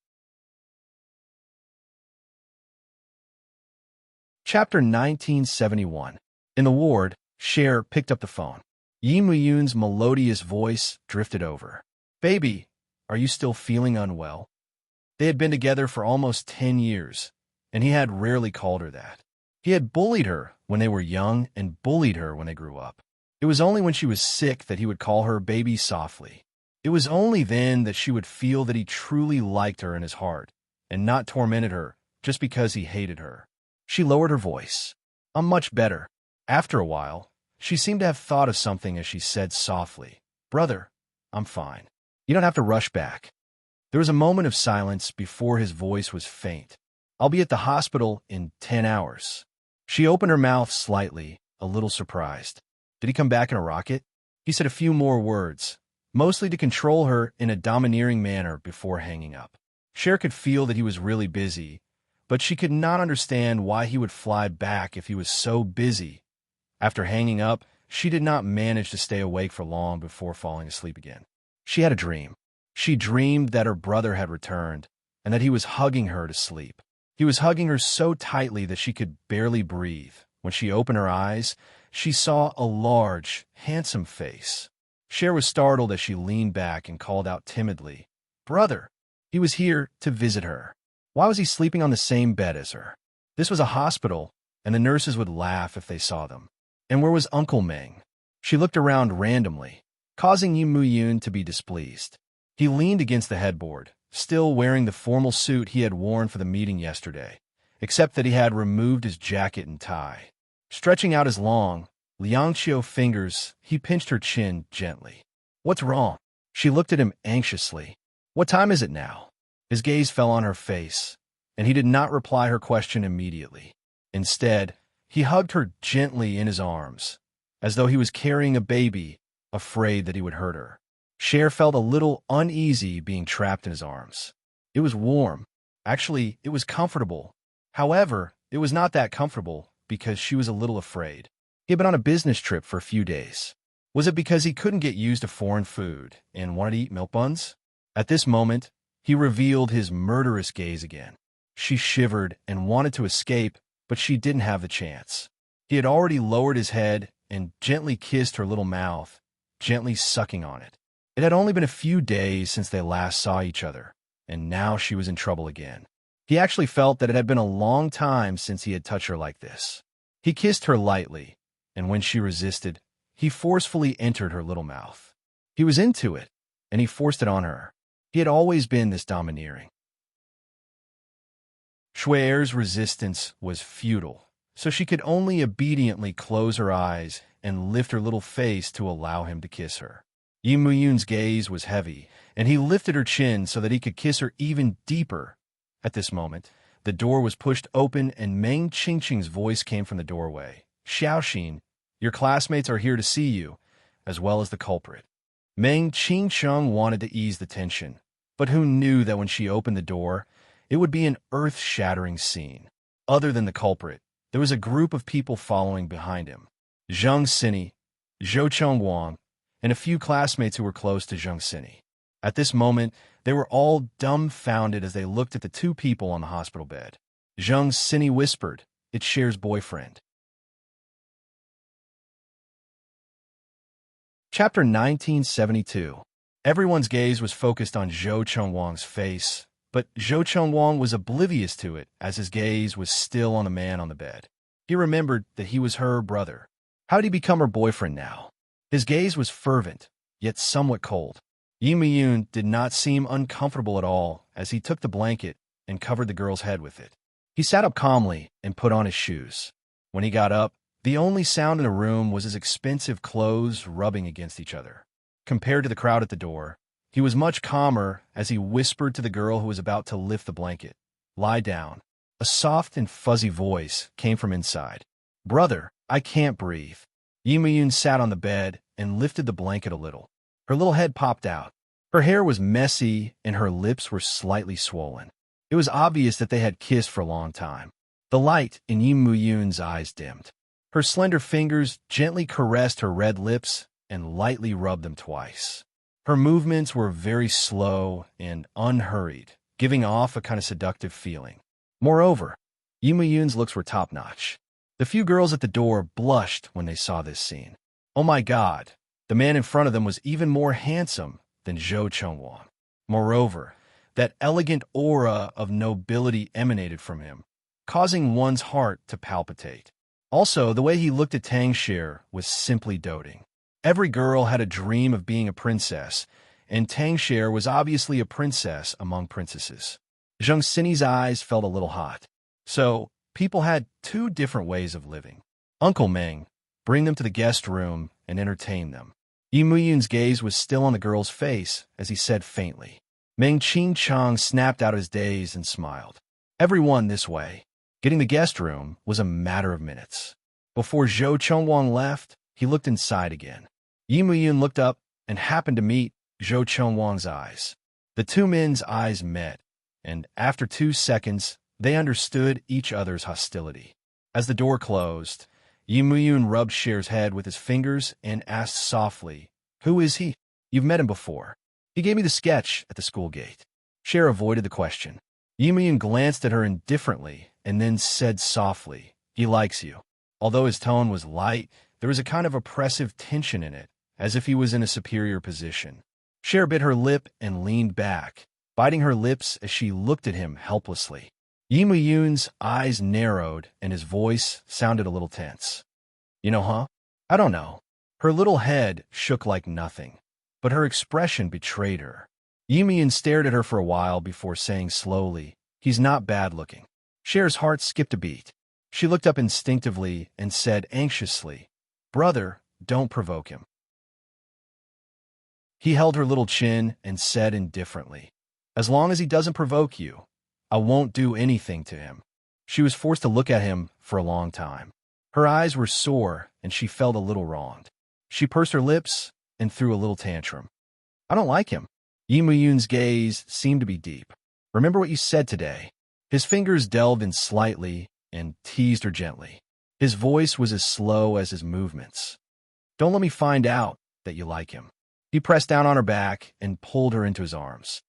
Chapter 1971. In the ward, Cher picked up the phone. Yi Muyun's melodious voice drifted over. "Baby, are you still feeling unwell?" They had been together for almost 10 years, and he had rarely called her that. He had bullied her when they were young and bullied her when they grew up. It was only when she was sick that he would call her baby softly. It was only then that she would feel that he truly liked her in his heart and not tormented her just because he hated her. She lowered her voice. "I'm much better." After a while, she seemed to have thought of something as she said softly, "Brother, I'm fine. You don't have to rush back." There was a moment of silence before his voice was faint. "I'll be at the hospital in 10 hours. She opened her mouth slightly, a little surprised. Did he come back in a rocket? He said a few more words, mostly to control her in a domineering manner before hanging up. Cher could feel that he was really busy, but she could not understand why he would fly back if he was so busy. After hanging up, she did not manage to stay awake for long before falling asleep again. She had a dream. She dreamed that her brother had returned and that he was hugging her to sleep. He was hugging her so tightly that she could barely breathe. When she opened her eyes, she saw a large, handsome face. Cher was startled as she leaned back and called out timidly, "Brother!" He was here to visit her. Why was he sleeping on the same bed as her? This was a hospital, and the nurses would laugh if they saw them. And where was Uncle Meng? She looked around randomly, causing Yi Muyun to be displeased. He leaned against the headboard, still wearing the formal suit he had worn for the meeting yesterday, except that he had removed his jacket and tie. Stretching out his long, Liangqiu fingers, he pinched her chin gently. "What's wrong?" She looked at him anxiously. "What time is it now?" His gaze fell on her face, and he did not reply her question immediately. Instead, he hugged her gently in his arms, as though he was carrying a baby, afraid that he would hurt her. Cher felt a little uneasy being trapped in his arms. It was warm. Actually, it was comfortable. However, it was not that comfortable because she was a little afraid. He had been on a business trip for a few days. Was it because he couldn't get used to foreign food and wanted to eat milk buns? At this moment, he revealed his murderous gaze again. She shivered and wanted to escape, but she didn't have the chance. He had already lowered his head and gently kissed her little mouth, gently sucking on it. It had only been a few days since they last saw each other, and now she was in trouble again. He actually felt that it had been a long time since he had touched her like this. He kissed her lightly, and when she resisted, he forcefully entered her little mouth. He was into it, and he forced it on her. He had always been this domineering. Shui'er's resistance was futile, so she could only obediently close her eyes and lift her little face to allow him to kiss her. Yi Muyun's gaze was heavy, and he lifted her chin so that he could kiss her even deeper. At this moment, the door was pushed open and Meng Qingqing's voice came from the doorway. "Xiaoxin, your classmates are here to see you, as well as the culprit." Meng Qingsheng wanted to ease the tension, but who knew that when she opened the door, it would be an earth-shattering scene. Other than the culprit, there was a group of people following behind him. Zheng Xini, Zhou Chengwang, and a few classmates who were close to Zheng Xini. At this moment, they were all dumbfounded as they looked at the two people on the hospital bed. Zheng Xini whispered, "It's Cher's boyfriend." Chapter 1972. Everyone's gaze was focused on Zhou Chengwang's face, but Zhou Chengwang was oblivious to it as his gaze was still on the man on the bed. He remembered that he was her brother. How did he become her boyfriend now? His gaze was fervent, yet somewhat cold. Yi Muyun did not seem uncomfortable at all as he took the blanket and covered the girl's head with it. He sat up calmly and put on his shoes. When he got up, The only sound in the room was his expensive clothes rubbing against each other. Compared to the crowd at the door, he was much calmer as he whispered to the girl who was about to lift the blanket. "Lie down." A soft and fuzzy voice came from inside. "Brother, I can't breathe." Immerse sat on the bed and lifted the blanket a little. Her little head popped out. Her hair was messy and her lips were slightly swollen. It was obvious that they had kissed for a long time. The light in Immerse's eyes dimmed. Her slender fingers gently caressed her red lips and lightly rubbed them twice. Her movements were very slow and unhurried, giving off a kind of seductive feeling. Moreover, Immerse's looks were top-notch. The few girls at the door blushed when they saw this scene. Oh my God, the man in front of them was even more handsome than Zhou Chengwang. Moreover, that elegant aura of nobility emanated from him, causing one's heart to palpitate. Also, the way he looked at Tang Shi was simply doting. Every girl had a dream of being a princess, and Tang Shi was obviously a princess among princesses. Zheng Xinyi's eyes felt a little hot. So, people had two different ways of living. Uncle Meng, bring them to the guest room and entertain them. Immerse's gaze was still on the girl's face as he said faintly. Meng Qingchang snapped out his daze and smiled. Everyone this way. Getting the guest room was a matter of minutes. Before Zhou Chengwang left, he looked inside again. Immerse looked up and happened to meet Zhou Chengwang's eyes. The two men's eyes met, and after 2 seconds, they understood each other's hostility. As the door closed, Immerse rubbed Cher's head with his fingers and asked softly, "Who is he?" "You've met him before. He gave me the sketch at the school gate." Cher avoided the question. Immerse glanced at her indifferently and then said softly, "He likes you." Although his tone was light, there was a kind of oppressive tension in it, as if he was in a superior position. Cher bit her lip and leaned back, biting her lips as she looked at him helplessly. Immerse's eyes narrowed and his voice sounded a little tense. "You know, huh? I don't know." Her little head shook like nothing, but her expression betrayed her. Immerse stared at her for a while before saying slowly, "He's not bad-looking." Cher's heart skipped a beat. She looked up instinctively and said anxiously, "Brother, don't provoke him." He held her little chin and said indifferently, "As long as he doesn't provoke you, I won't do anything to him." She was forced to look at him for a long time. Her eyes were sore and she felt a little wronged. She pursed her lips and threw a little tantrum. "I don't like him." Immerse's gaze seemed to be deep. "Remember what you said today." His fingers delved in slightly and teased her gently. His voice was as slow as his movements. "Don't let me find out that you like him." He pressed down on her back and pulled her into his arms.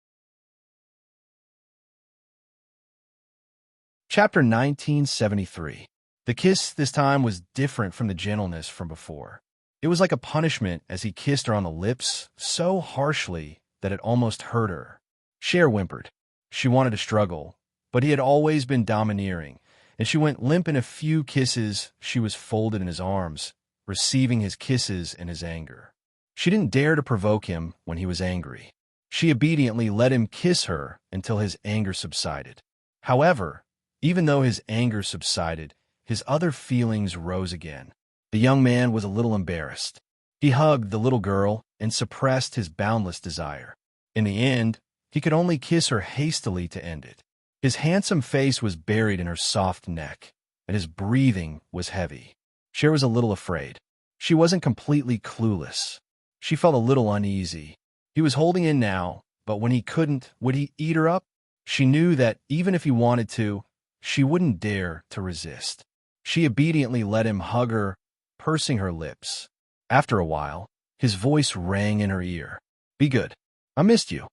Chapter 1973. The kiss this time was different from the gentleness from before. It was like a punishment as he kissed her on the lips so harshly that it almost hurt her. Cher whimpered. She wanted to struggle, but he had always been domineering, and she went limp in a few kisses. She was folded in his arms, receiving his kisses in his anger. She didn't dare to provoke him when he was angry. She obediently let him kiss her until his anger subsided. However, even though his anger subsided, his other feelings rose again. The young man was a little embarrassed. He hugged the little girl and suppressed his boundless desire. In the end, he could only kiss her hastily to end it. His handsome face was buried in her soft neck, and his breathing was heavy. Cher was a little afraid. She wasn't completely clueless. She felt a little uneasy. He was holding in now, but when he couldn't, would he eat her up? She knew that even if he wanted to, she wouldn't dare to resist. She obediently let him hug her, pursing her lips. After a while, his voice rang in her ear. "Be good. I missed you."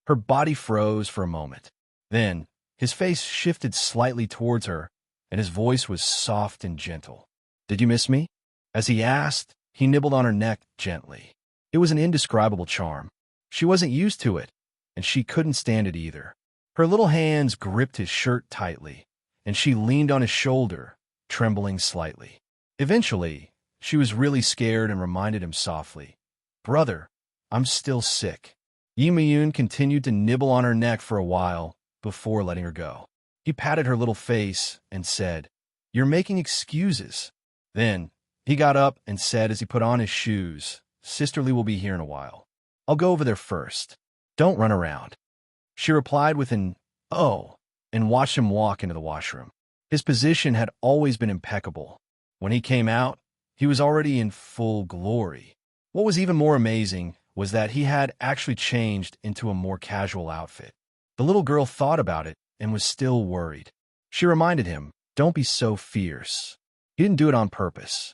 Her body froze for a moment. Then, his face shifted slightly towards her, and his voice was soft and gentle. "Did you miss me?" As he asked, he nibbled on her neck gently. It was an indescribable charm. She wasn't used to it, and she couldn't stand it either. Her little hands gripped his shirt tightly, and she leaned on his shoulder, trembling slightly. Eventually, she was really scared and reminded him softly, "Brother, I'm still sick." Immerse continued to nibble on her neck for a while before letting her go. He patted her little face and said, "You're making excuses." Then, he got up and said as he put on his shoes, "Sisterly will be here in a while. I'll go over there first. Don't run around." She replied with an, "Oh," and watched him walk into the washroom. His position had always been impeccable. When he came out, he was already in full glory. What was even more amazing was that he had actually changed into a more casual outfit. The little girl thought about it and was still worried. She reminded him, "Don't be so fierce." He didn't do it on purpose.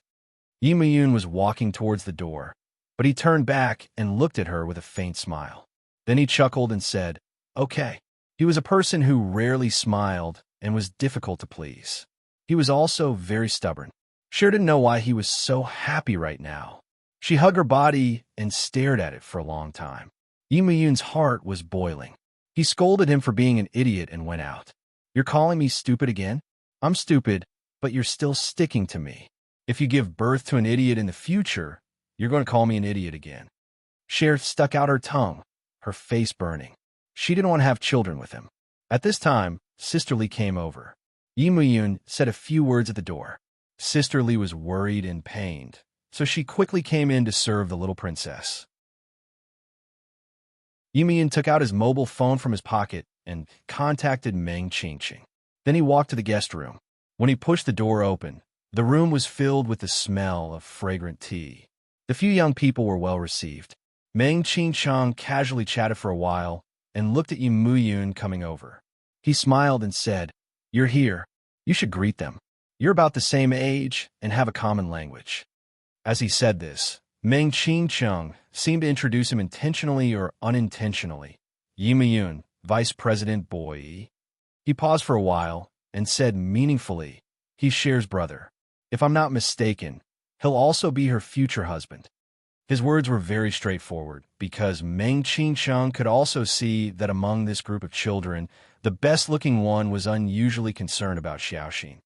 Yi Muyun was walking towards the door, but he turned back and looked at her with a faint smile. Then he chuckled and said, "Okay." He was a person who rarely smiled and was difficult to please. He was also very stubborn. Cher didn't know why he was so happy right now. She hugged her body and stared at it for a long time. Yi Muyun's heart was boiling. He scolded him for being an idiot and went out. "You're calling me stupid again? I'm stupid, but you're still sticking to me. If you give birth to an idiot in the future, you're going to call me an idiot again." Cher stuck out her tongue, her face burning. She didn't want to have children with him. At this time, Sisterly came over. Yi Muyun said a few words at the door. Sisterly was worried and pained, so she quickly came in to serve the little princess. Yi Muyun took out his mobile phone from his pocket and contacted Meng Qingqing. Then he walked to the guest room. When he pushed the door open, the room was filled with the smell of fragrant tea. The few young people were well received. Meng Qingqing casually chatted for a while and looked at Yi Muyun coming over. He smiled and said, "You're here. You should greet them. You're about the same age and have a common language." As he said this, Meng Qingqing seemed to introduce him intentionally or unintentionally. "Yi Muyun, Vice President Boy." He paused for a while and said meaningfully, "He's Cher's brother. If I'm not mistaken, he'll also be her future husband." His words were very straightforward, because Meng Qingqing could also see that among this group of children, the best-looking one was unusually concerned about Xiaoxin.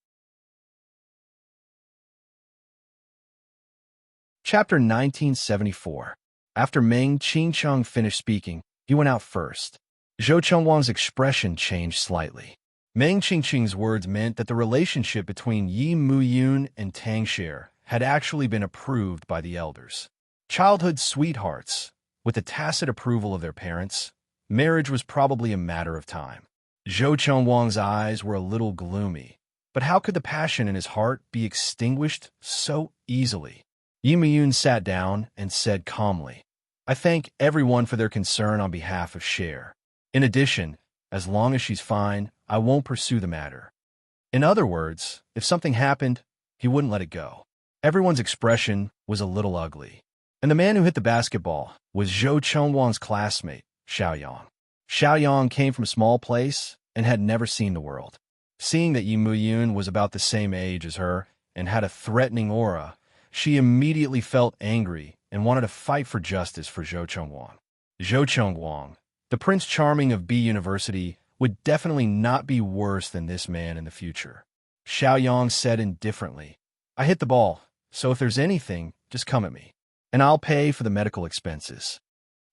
Chapter 1974. After Meng Qingqing finished speaking, he went out first. Zhou Chengwang's expression changed slightly. Meng Qingqing's words meant that the relationship between Yi Muyun and Tang Cher had actually been approved by the elders. Childhood sweethearts, with the tacit approval of their parents, marriage was probably a matter of time. Zhou Chengwang's eyes were a little gloomy, but how could the passion in his heart be extinguished so easily? Yi Muyun sat down and said calmly, "I thank everyone for their concern on behalf of Cher. In addition, as long as she's fine, I won't pursue the matter." In other words, if something happened, he wouldn't let it go. Everyone's expression was a little ugly. And the man who hit the basketball was Zhou Chengwang's classmate, Xiaoyang. Xiaoyang came from a small place and had never seen the world. Seeing that Yi Muyun was about the same age as her and had a threatening aura, she immediately felt angry and wanted to fight for justice for Zhou Chengwang. Zhou Chengwang, the Prince Charming of B University, would definitely not be worse than this man in the future. Xiaoyang said indifferently, "I hit the ball, so if there's anything, just come at me, and I'll pay for the medical expenses."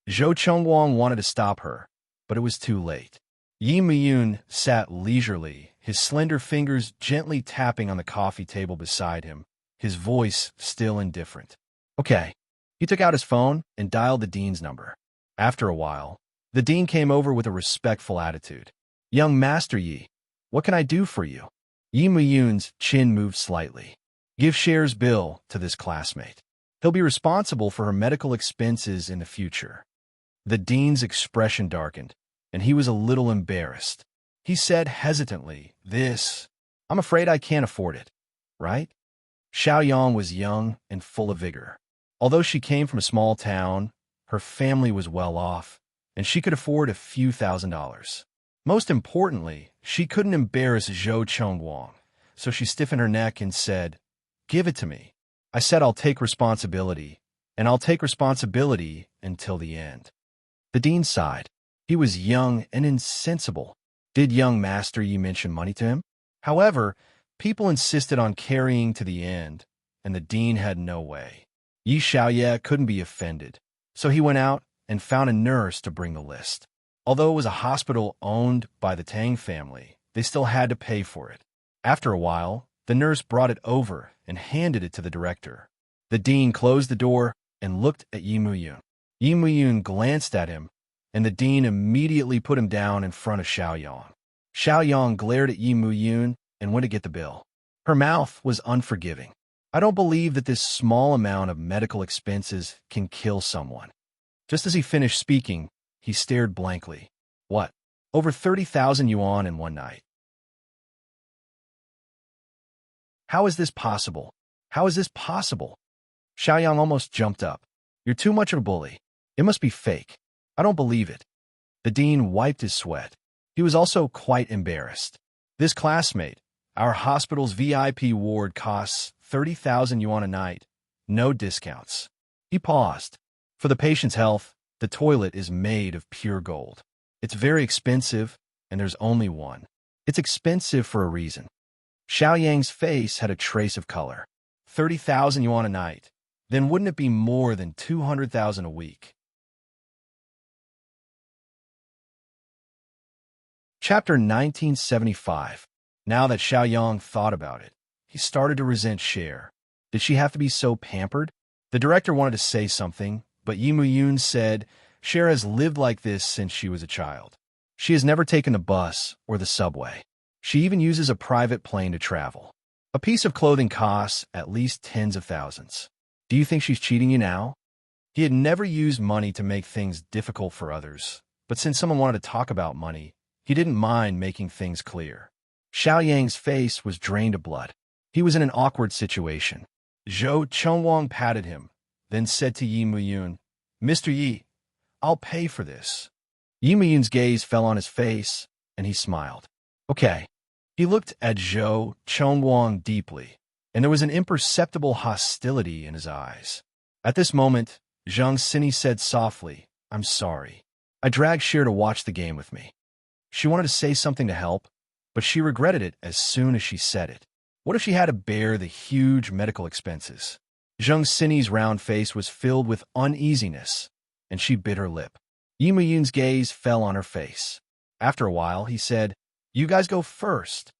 Zhou Chengwang wanted to stop her, but it was too late. Yi Muyun sat leisurely, his slender fingers gently tapping on the coffee table beside him, his voice still indifferent. "Okay." He took out his phone and dialed the dean's number. After a while, the dean came over with a respectful attitude. "Young Master Yi, what can I do for you?" Yi Muyun's chin moved slightly. "Give Cher's bill to this classmate. He'll be responsible for her medical expenses in the future." The dean's expression darkened, and he was a little embarrassed. He said hesitantly, I'm afraid I can't afford it, right?" Xiaoyang was young and full of vigor. Although she came from a small town, her family was well off, and she could afford a few $1,000s. Most importantly, she couldn't embarrass Zhou Chengwang, so she stiffened her neck and said, "Give it to me. I said I'll take responsibility, and I'll take responsibility until the end." The dean sighed. He was young and insensible. Did young Master Yi mention money to him? However, people insisted on carrying to the end, and the dean had no way. Yi Xiaoye couldn't be offended, so he went out and found a nurse to bring the list. Although it was a hospital owned by the Tang family, they still had to pay for it. After a while, The nurse brought it over and handed it to the director. The dean closed the door and looked at Yi Muyun. Yi Muyun glanced at him, and the dean immediately put him down in front of Xiaoyang. Xiaoyang glared at Yi Muyun and went to get the bill. Her mouth was unforgiving. I don't believe that this small amount of medical expenses can kill someone. Just as he finished speaking, he stared blankly. What? Over 30,000 yuan in one night. How is this possible? How is this possible? Xiaoyang almost jumped up. You're too much of a bully. It must be fake. I don't believe it. The dean wiped his sweat. He was also quite embarrassed. This classmate, our hospital's VIP ward costs 30,000 yuan a night. No discounts. He paused. For the patient's health, the toilet is made of pure gold. It's very expensive, and there's only one. It's expensive for a reason. Xiaoyang's face had a trace of color. 30,000 yuan a night. Then wouldn't it be more than 200,000 a week? Chapter 1975. Now that Xiaoyang thought about it, he started to resent Cher. Did she have to be so pampered? The director wanted to say something, but Yi Muyun said, Cher has lived like this since she was a child. She has never taken the bus or the subway. She even uses a private plane to travel. A piece of clothing costs at least tens of thousands. Do you think she's cheating you now? He had never used money to make things difficult for others, but since someone wanted to talk about money, he didn't mind making things clear. Xiaoyang's face was drained of blood. He was in an awkward situation. Zhou Chengwang patted him, then said to Yi Muyun, Mr. Yi, I'll pay for this. Yi Muyun's gaze fell on his face, and he smiled. Okay. He looked at Zhou Chengwang deeply, and there was an imperceptible hostility in his eyes. At this moment, Zhang Xini said softly, I'm sorry. I dragged Cher to watch the game with me. She wanted to say something to help, but she regretted it as soon as she said it. What if she had to bear the huge medical expenses? Zhang Xini's round face was filled with uneasiness, and she bit her lip. Yi Muyun's gaze fell on her face. After a while, he said, You guys go first.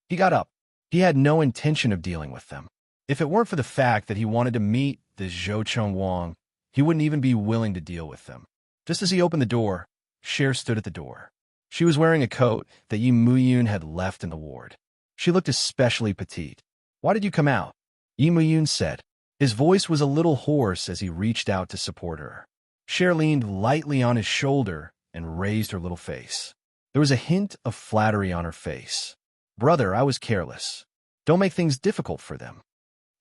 He got up. He had no intention of dealing with them. If it weren't for the fact that he wanted to meet this Zhou Chengwang, he wouldn't even be willing to deal with them. Just as he opened the door, Cher stood at the door. She was wearing a coat that Yi Muyun had left in the ward. She looked especially petite. Why did you come out? Yi Muyun said. His voice was a little hoarse as he reached out to support her. Cher leaned lightly on his shoulder and raised her little face. There was a hint of flattery on her face. Brother, I was careless. Don't make things difficult for them.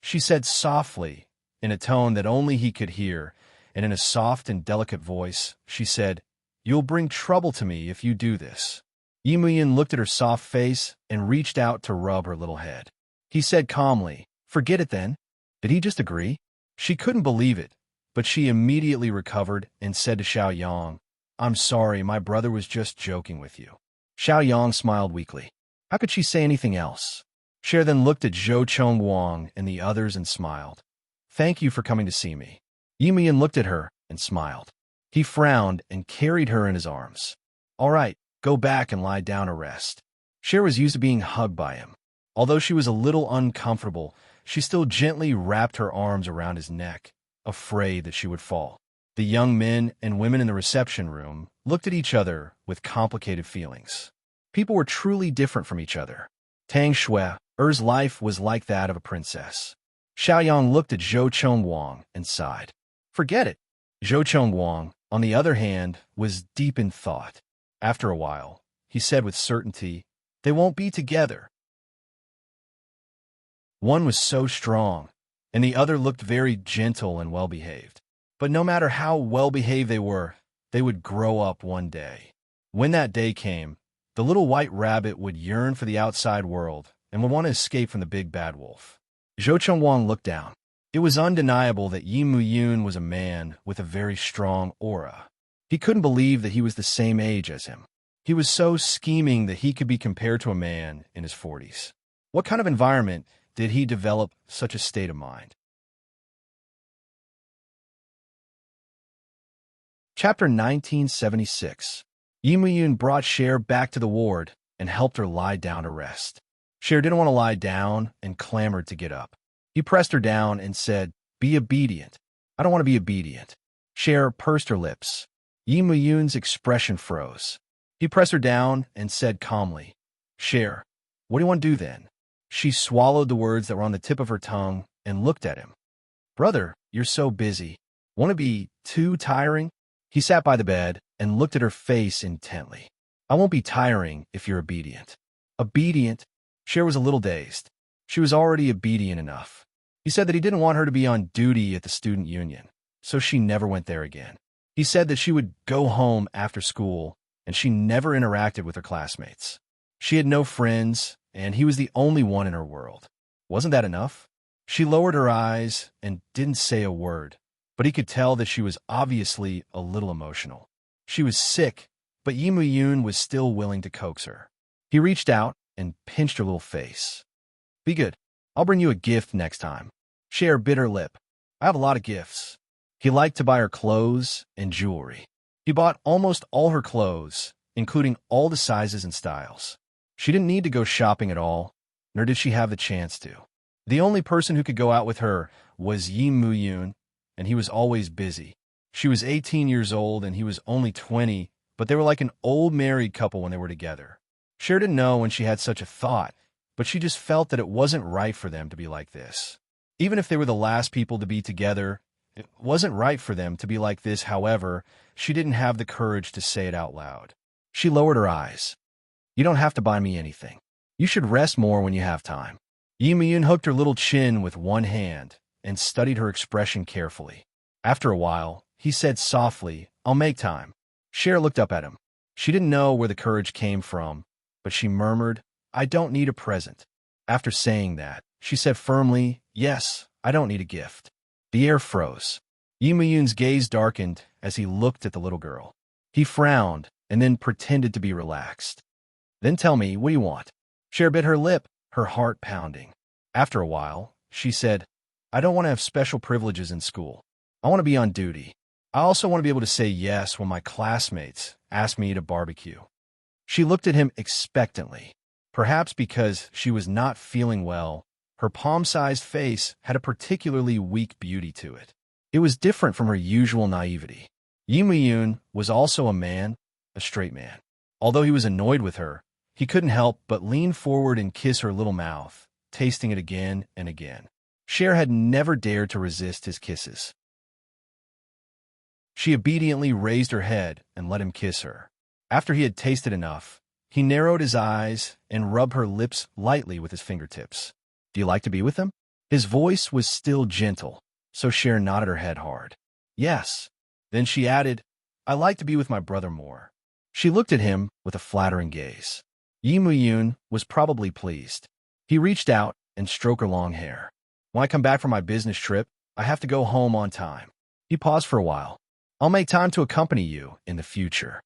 She said softly, in a tone that only he could hear, and in a soft and delicate voice, she said, You'll bring trouble to me if you do this. Yi Muyun looked at her soft face and reached out to rub her little head. He said calmly, Forget it then. Did he just agree? She couldn't believe it, but she immediately recovered and said to Xiaoyang, I'm sorry, my brother was just joking with you. Xiaoyang smiled weakly. How could she say anything else? Cher then looked at Zhou Chengwang and the others and smiled. Thank you for coming to see me. Yi Muyun looked at her and smiled. He frowned and carried her in his arms. All right, go back and lie down to rest. Cher was used to being hugged by him. Although she was a little uncomfortable, she still gently wrapped her arms around his neck, afraid that she would fall. The young men and women in the reception room looked at each other with complicated feelings. People were truly different from each other. Tang Shui's life was like that of a princess. Xiaoyang looked at Zhou Chengwang and sighed. Forget it. Zhou Chengwang, on the other hand, was deep in thought. After a while, he said with certainty, They won't be together. One was so strong, and the other looked very gentle and well-behaved. But no matter how well-behaved they would grow up one day. When that day came, the little white rabbit would yearn for the outside world and would want to escape from the big bad wolf. Zhou Chengwang looked down. It was undeniable that Yi Muyun was a man with a very strong aura. He couldn't believe that he was the same age as him. He was so scheming that he could be compared to a man in his 40s. What kind of environment did he develop such a state of mind? Chapter 1976. Yi Muyun brought Cher back to the ward and helped her lie down to rest. Cher didn't want to lie down and clamored to get up. He pressed her down and said, "Be obedient." "I don't want to be obedient." Cher pursed her lips. Yi Muyun's expression froze. He pressed her down and said calmly, "Cher, what do you want to do then?" She swallowed the words that were on the tip of her tongue and looked at him. "Brother, you're so busy. Want to be too tiring?" He sat by the bed and looked at her face intently. "I won't be tiring if you're obedient." Obedient? Cher was a little dazed. She was already obedient enough. He said that he didn't want her to be on duty at the student union, so she never went there again. He said that she would go home after school, and she never interacted with her classmates. She had no friends, and he was the only one in her world. Wasn't that enough? She lowered her eyes and didn't say a word, but he could tell that she was obviously a little emotional. She was sick, but Yi Muyun was still willing to coax her. He reached out and pinched her little face. "Be good. I'll bring you a gift next time." Cher bit her lip. "I have a lot of gifts." He liked to buy her clothes and jewelry. He bought almost all her clothes, including all the sizes and styles. She didn't need to go shopping at all, nor did she have the chance to. The only person who could go out with her was Yi Muyun, and he was always busy. She was 18 years old and he was only 20, but they were like an old married couple when they were together. Cher didn't know when she had such a thought, but she just felt that it wasn't right for them to be like this. Even if they were the last people to be together, it wasn't right for them to be like this. However, she didn't have the courage to say it out loud. She lowered her eyes. "You don't have to buy me anything. You should rest more when you have time." Yi Miyun hooked her little chin with one hand and studied her expression carefully. After a while, he said softly, "I'll make time." Cher looked up at him. She didn't know where the courage came from, but she murmured, "I don't need a present." After saying that, she said firmly, "Yes, I don't need a gift." The air froze. Yi Miyun's gaze darkened as he looked at the little girl. He frowned and then pretended to be relaxed. "Then tell me, what do you want?" Cher bit her lip, her heart pounding. After a while, she said, "I don't want to have special privileges in school. I want to be on duty. I also want to be able to say yes when my classmates ask me to barbecue." She looked at him expectantly. Perhaps because she was not feeling well, her palm-sized face had a particularly weak beauty to it. It was different from her usual naivety. Yi Miyun was also a man, a straight man. Although he was annoyed with her, he couldn't help but lean forward and kiss her little mouth, tasting it again and again. Cher had never dared to resist his kisses. She obediently raised her head and let him kiss her. After he had tasted enough, he narrowed his eyes and rubbed her lips lightly with his fingertips. "Do you like to be with him?" His voice was still gentle, so Cher nodded her head hard. "Yes." Then she added, "I like to be with my brother more." She looked at him with a flattering gaze. Yi Muyun was probably pleased. He reached out and stroked her long hair. "When I come back from my business trip, I have to go home on time." He paused for a while. "I'll make time to accompany you in the future."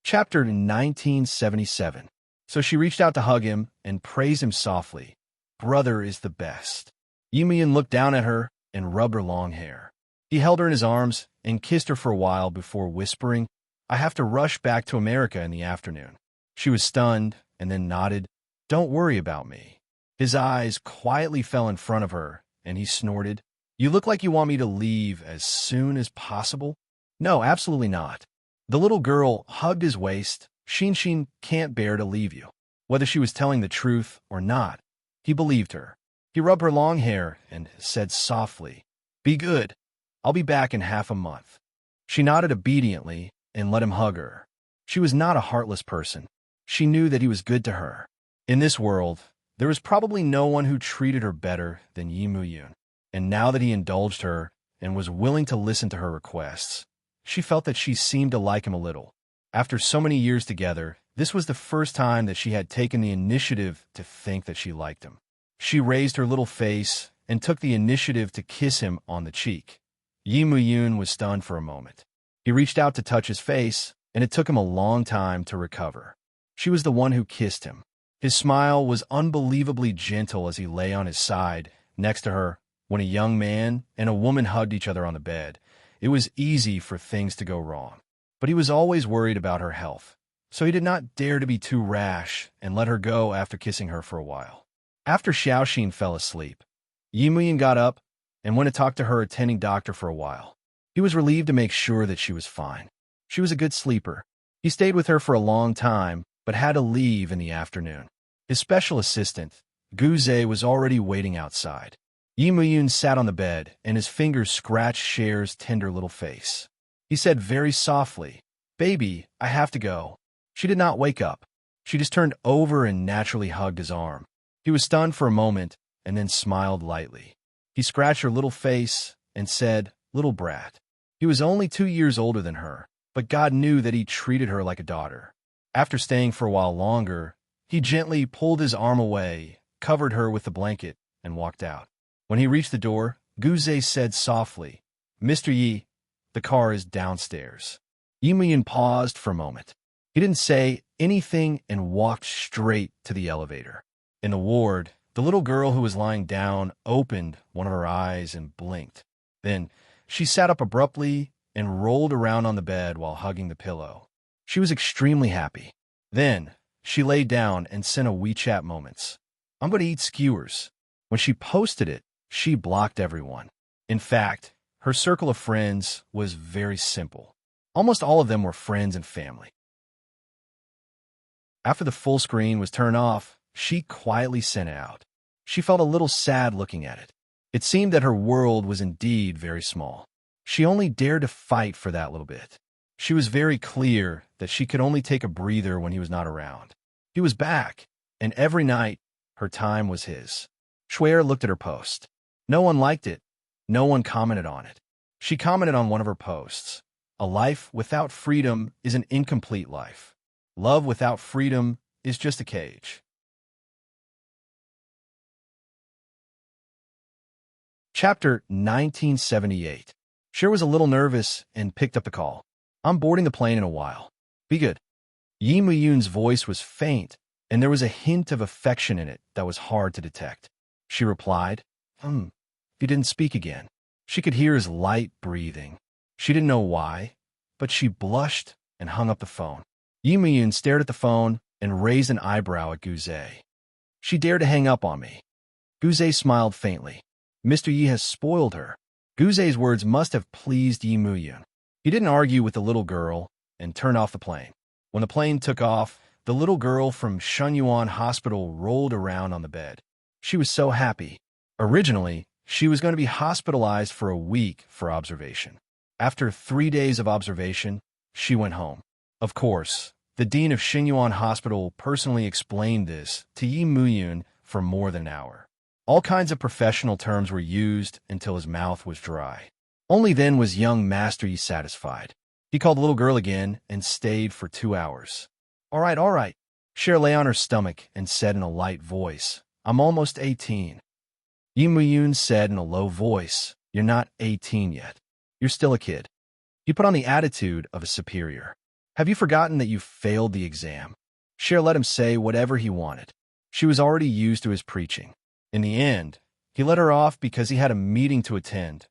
Chapter 1977. So she reached out to hug him and praised him softly. "Brother is the best." Yi Miyun looked down at her and rubbed her long hair. He held her in his arms and kissed her for a while before whispering, "I have to rush back to America in the afternoon." She was stunned and then nodded, "Don't worry about me." His eyes quietly fell in front of her, and he snorted, "You look like you want me to leave as soon as possible." "No, absolutely not." The little girl hugged his waist. "Xin can't bear to leave you." Whether she was telling the truth or not, he believed her. He rubbed her long hair and said softly, "Be good. I'll be back in half a month." She nodded obediently and let him hug her. She was not a heartless person. She knew that he was good to her. In this world, there was probably no one who treated her better than Yi Muyun. And now that he indulged her and was willing to listen to her requests, she felt that she seemed to like him a little. After so many years together, this was the first time that she had taken the initiative to think that she liked him. She raised her little face and took the initiative to kiss him on the cheek. Yi Muyun was stunned for a moment. He reached out to touch his face, and it took him a long time to recover. She was the one who kissed him. His smile was unbelievably gentle as he lay on his side, next to her. When a young man and a woman hugged each other on the bed, it was easy for things to go wrong. But he was always worried about her health. so he did not dare to be too rash and let her go after kissing her for a while. After Xiaoxin fell asleep, Yi Muyin got up and went to talk to her attending doctor for a while. He was relieved to make sure that she was fine. She was a good sleeper. He stayed with her for a long time, but had to leave in the afternoon. His special assistant, Guze, was already waiting outside. Yi Muyun sat on the bed, and his fingers scratched Cher's tender little face. He said very softly, "Baby, I have to go." She did not wake up. She just turned over and naturally hugged his arm. He was stunned for a moment, and then smiled lightly. He scratched her little face and said, "Little brat." He was only 2 years older than her, but God knew that he treated her like a daughter. After staying for a while longer, he gently pulled his arm away, covered her with the blanket, and walked out. When he reached the door, Guze said softly, "Mr. Yi, the car is downstairs." Yi Muyin paused for a moment. He didn't say anything and walked straight to the elevator. In the ward, the little girl who was lying down opened one of her eyes and blinked. Then she sat up abruptly and rolled around on the bed while hugging the pillow. She was extremely happy. Then she lay down and sent a WeChat moments. "I'm going to eat skewers." When she posted it, she blocked everyone. In fact, her circle of friends was very simple. Almost all of them were friends and family. After the full screen was turned off, she quietly sent it out. She felt a little sad looking at it. It seemed that her world was indeed very small. She only dared to fight for that little bit. She was very clear that she could only take a breather when he was not around. He was back, and every night, her time was his. Shuer looked at her post. No one liked it. No one commented on it. She commented on one of her posts. "A life without freedom is an incomplete life. Love without freedom is just a cage." Chapter 1978. Cher was a little nervous and picked up the call. "I'm boarding the plane in a while. Be good." Yi Muyun's voice was faint, and there was a hint of affection in it that was hard to detect. She replied, He didn't speak again. She could hear his light breathing. She didn't know why, but she blushed and hung up the phone. Yi Muyun stared at the phone and raised an eyebrow at Guze. "She dared to hang up on me." Guze smiled faintly. Mr. Yi has spoiled her. Guze's words must have pleased Yi Muyun. He didn't argue with the little girl and turned off the plane. When the plane took off, the little girl from Shenyuan Hospital rolled around on the bed. She was so happy. Originally, she was going to be hospitalized for a week for observation. After 3 days of observation, she went home. Of course, the dean of Shenyuan Hospital personally explained this to Yi Muyun for more than an hour. All kinds of professional terms were used until his mouth was dry. Only then was young Master Yi satisfied. He called the little girl again and stayed for 2 hours. All right. Cher lay on her stomach and said in a light voice, "I'm almost 18. Yi Muyun said in a low voice, "You're not 18 yet. You're still a kid." He put on the attitude of a superior. "Have you forgotten that you failed the exam?" Cher let him say whatever he wanted. She was already used to his preaching. In the end, he let her off because he had a meeting to attend.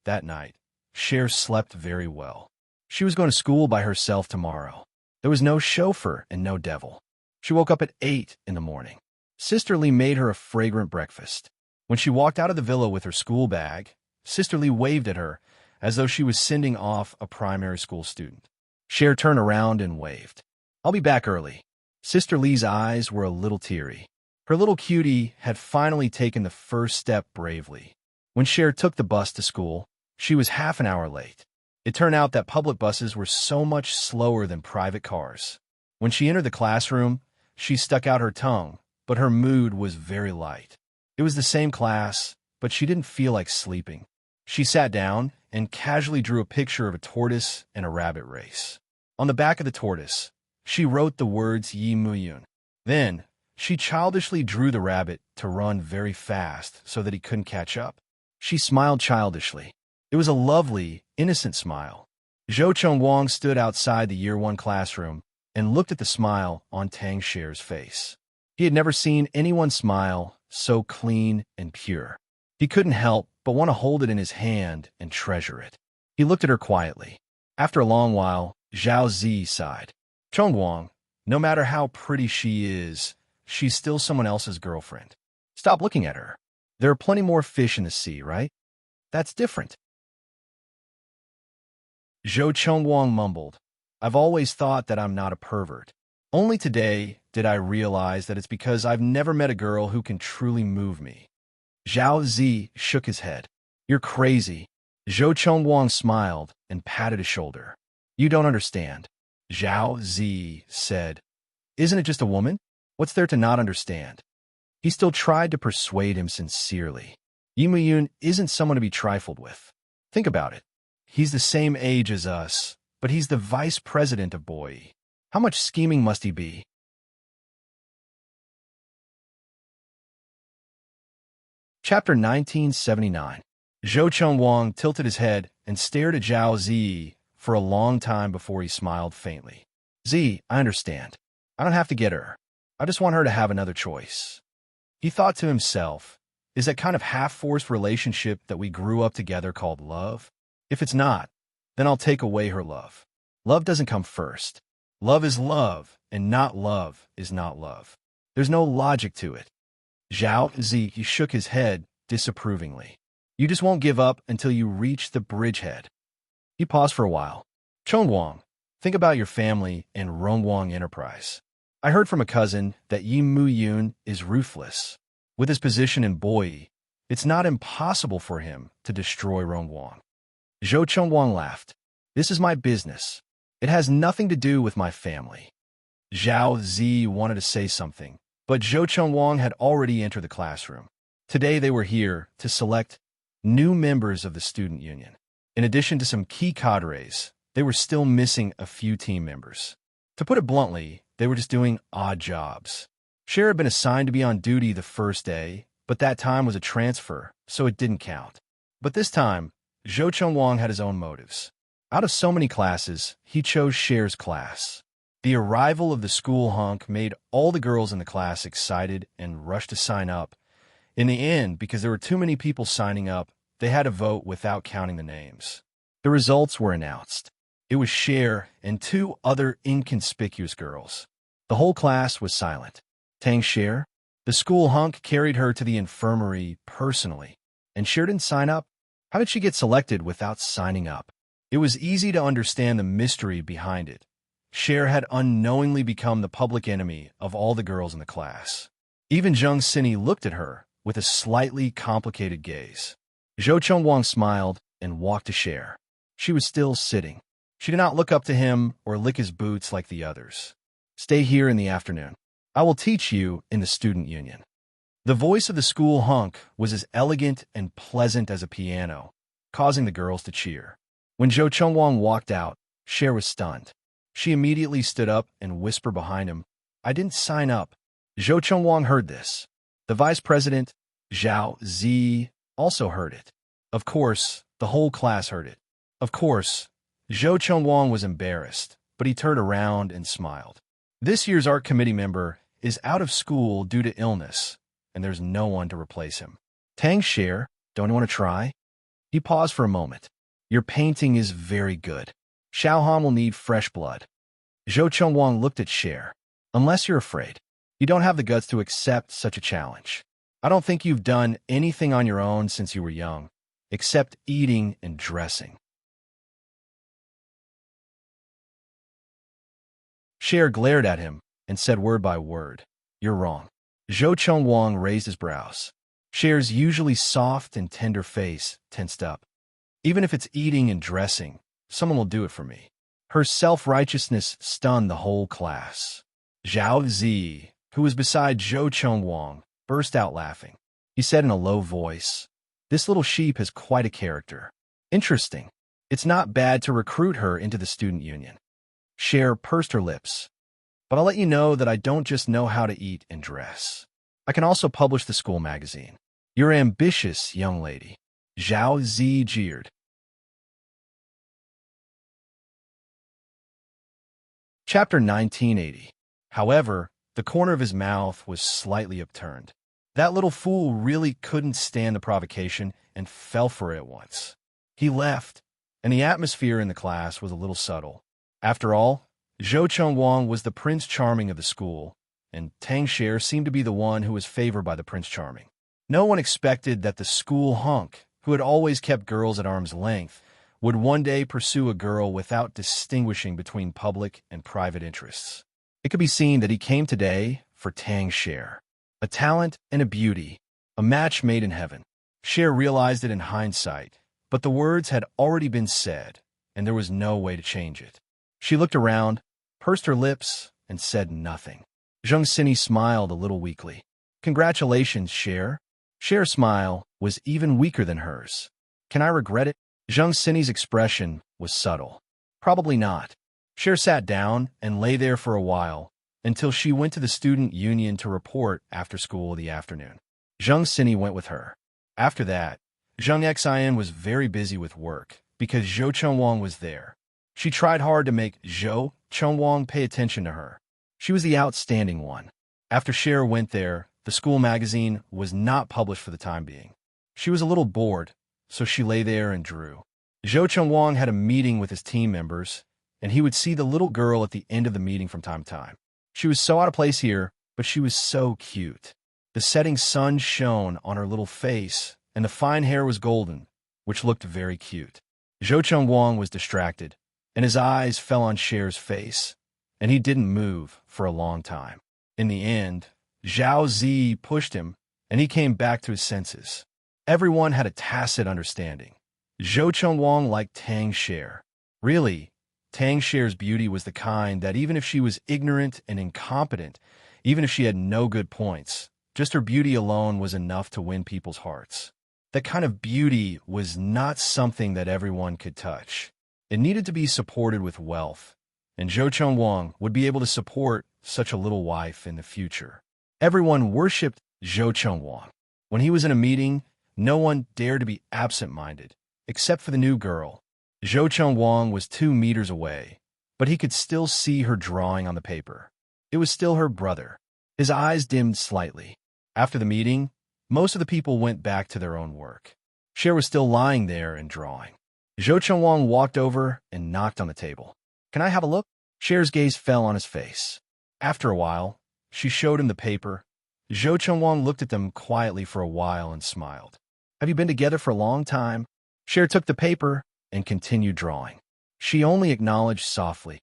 That night, Cher slept very well. She was going to school by herself tomorrow. There was no chauffeur and no devil. She woke up at 8 in the morning. Sister Lee made her a fragrant breakfast. When she walked out of the villa with her school bag, Sister Lee waved at her as though she was sending off a primary school student. Cher turned around and waved. "I'll be back early." Sister Lee's eyes were a little teary. Her little cutie had finally taken the first step bravely. When Cher took the bus to school, she was half an hour late. It turned out that public buses were so much slower than private cars. When she entered the classroom, she stuck out her tongue, but her mood was very light. It was the same class, but she didn't feel like sleeping. She sat down and casually drew a picture of a tortoise and a rabbit race. On the back of the tortoise, she wrote the words Yi Muyun. Then, she childishly drew the rabbit to run very fast so that he couldn't catch up. She smiled childishly. It was a lovely, innocent smile. Zhou Chongguang stood outside the Year 1 classroom and looked at the smile on Tang Sher's face. He had never seen anyone smile so clean and pure. He couldn't help but want to hold it in his hand and treasure it. He looked at her quietly. After a long while, Zhao Zi sighed. "Chongguang, No matter how pretty she is, she's still someone else's girlfriend. Stop looking at her. There are plenty more fish in the sea, right? That's different. Zhou Chengwang mumbled. I've always thought that I'm not a pervert. Only today did I realize that it's because I've never met a girl who can truly move me. Zhao Zi shook his head. You're crazy. Zhou Chengwang smiled and patted his shoulder. You don't understand. Zhao Zi said. Isn't it just a woman? What's there to not understand? He still tried to persuade him sincerely. Yimuyun isn't someone to be trifled with. Think about it. He's the same age as us, but he's the vice president of Boise. How much scheming must he be? Chapter 1979. Zhou Chengwang tilted his head and stared at Zhao Zi for a long time before he smiled faintly. Zi, I understand. I don't have to get her. I just want her to have another choice. He thought to himself, is that kind of half-forced relationship that we grew up together called love? If it's not, then I'll take away her love. Love doesn't come first. Love is love, and not love is not love. There's no logic to it. Zhao Zi, he shook his head disapprovingly. You just won't give up until you reach the bridgehead. He paused for a while. Chongwang, think about your family and Rongwang Enterprise. I heard from a cousin that Yi Mu-yun is ruthless. With his position in Boise, it's not impossible for him to destroy Rongwang. Zhou Chongwang laughed. This is my business. It has nothing to do with my family. Zhao Zi wanted to say something, but Zhou Chongwang had already entered the classroom. Today they were here to select new members of the student union. In addition to some key cadres, they were still missing a few team members. To put it bluntly, they were just doing odd jobs. Cher had been assigned to be on duty the first day, but that time was a transfer, so it didn't count. But this time, Zhou Chongwang had his own motives. Out of so many classes, he chose Cher's class. The arrival of the school hunk made all the girls in the class excited and rushed to sign up. In the end, because there were too many people signing up, they had to vote without counting the names. The results were announced. It was Cher and two other inconspicuous girls. The whole class was silent. Tang Cher? The school hunk carried her to the infirmary personally. And Cher didn't sign up? How did she get selected without signing up? It was easy to understand the mystery behind it. Cher had unknowingly become the public enemy of all the girls in the class. Even Zheng Xinyi looked at her with a slightly complicated gaze. Zhou Chongwang smiled and walked to Cher. She was still sitting. She did not look up to him or lick his boots like the others. Stay here in the afternoon. I will teach you in the student union. The voice of the school hunk was as elegant and pleasant as a piano, causing the girls to cheer. When Zhou Chongwang walked out, Cher was stunned. She immediately stood up and whispered behind him, I didn't sign up. Zhou Chongwang heard this. The vice president, Zhao Zi, also heard it. Of course, the whole class heard it. Of course, Zhou Chongwang was embarrassed, but he turned around and smiled. This year's art committee member is out of school due to illness, and there's no one to replace him. Tang Cher, don't you want to try? He paused for a moment. Your painting is very good. Xiaohan will need fresh blood. Zhou Chongwang looked at Cher. Unless you're afraid, you don't have the guts to accept such a challenge. I don't think you've done anything on your own since you were young, except eating and dressing. Cher glared at him and said word by word, You're wrong. Zhou Chongwang raised his brows. Cher's usually soft and tender face tensed up. Even if it's eating and dressing, someone will do it for me. Her self-righteousness stunned the whole class. Zhao Zi, who was beside Zhou Chongwang, burst out laughing. He said in a low voice, This little sheep has quite a character. Interesting. It's not bad to recruit her into the student union. Cher pursed her lips. But I'll let you know that I don't just know how to eat and dress. I can also publish the school magazine. You're ambitious, young lady. Zhao Zi jeered. Chapter 1980. However, the corner of his mouth was slightly upturned. That little fool really couldn't stand the provocation and fell for it once. He left, and the atmosphere in the class was a little subtle. After all, Zhou Chengwang was the Prince Charming of the school, and Tang Sher seemed to be the one who was favored by the Prince Charming. No one expected that the school hunk, who had always kept girls at arm's length, would one day pursue a girl without distinguishing between public and private interests. It could be seen that he came today for Tang Sher, a talent and a beauty, a match made in heaven. Sher realized it in hindsight, but the words had already been said, and there was no way to change it. She looked around, pursed her lips, and said nothing. Zheng Sini smiled a little weakly. "Congratulations, Sher." Sher's smile was even weaker than hers. "Can I regret it?" Zheng Sini's expression was subtle. "Probably not." Sher sat down and lay there for a while, until she went to the student union to report after school in the afternoon. Zheng Sini went with her. After that, Zheng Xian was very busy with work, because Zhou Chengwang was there. She tried hard to make Zhou Chengwang pay attention to her. She was the outstanding one. After Sher went there, the school magazine was not published for the time being. She was a little bored, so she lay there and drew. Zhou Chengwang had a meeting with his team members, and he would see the little girl at the end of the meeting from time to time. She was so out of place here, but she was so cute. The setting sun shone on her little face, and the fine hair was golden, which looked very cute. Zhou Chengwang was distracted, and his eyes fell on Sher's face, and he didn't move for a long time. In the end, Zhao Zi pushed him, and he came back to his senses. Everyone had a tacit understanding. Zhou Chengwang liked Tang Sher. Really, Tang Sher's beauty was the kind that even if she was ignorant and incompetent, even if she had no good points, just her beauty alone was enough to win people's hearts. That kind of beauty was not something that everyone could touch. It needed to be supported with wealth, and Zhou Chengwang would be able to support such a little wife in the future. Everyone worshipped Zhou Chengwang. When he was in a meeting, no one dared to be absent-minded, except for the new girl. Zhou Chengwang was 2 meters away, but he could still see her drawing on the paper. It was still her brother. His eyes dimmed slightly. After the meeting, most of the people went back to their own work. Sher was still lying there and drawing. Zhou Chengwang walked over and knocked on the table. "Can I have a look?" Sher's gaze fell on his face. After a while, she showed him the paper. Zhou Chengwang looked at them quietly for a while and smiled. "Have you been together for a long time?" Sher took the paper and continued drawing. She only acknowledged softly.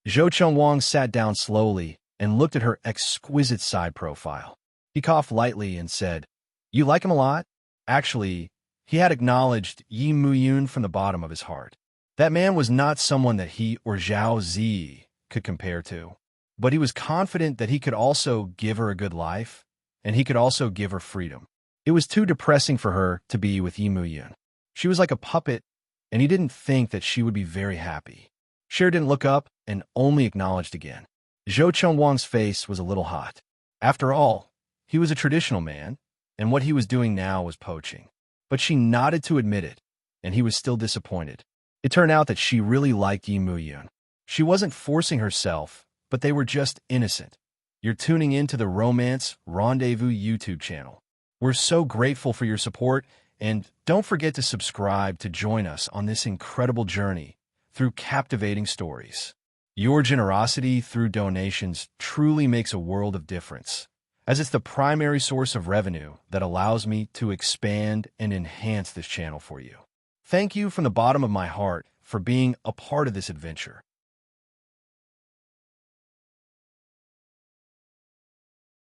Zhou Chengwang sat down slowly and looked at her exquisite side profile. He coughed lightly and said, "You like him a lot?" Actually, he had acknowledged Yi Muyun from the bottom of his heart. That man was not someone that he or Zhao Zi could compare to, but he was confident that he could also give her a good life, and he could also give her freedom. It was too depressing for her to be with Yi Muyun. She was like a puppet, and he didn't think that she would be very happy. Sher didn't look up and only acknowledged again. Zhou Chengwang's face was a little hot. After all, he was a traditional man, and what he was doing now was poaching. But she nodded to admit it, and he was still disappointed. It turned out that she really liked Yi Muyun. She wasn't forcing herself, but they were just innocent. You're tuning into the Romance Rendezvous YouTube channel. We're so grateful for your support, and don't forget to subscribe to join us on this incredible journey through captivating stories. Your generosity through donations truly makes a world of difference, as it's the primary source of revenue that allows me to expand and enhance this channel for you. Thank you from the bottom of my heart for being a part of this adventure.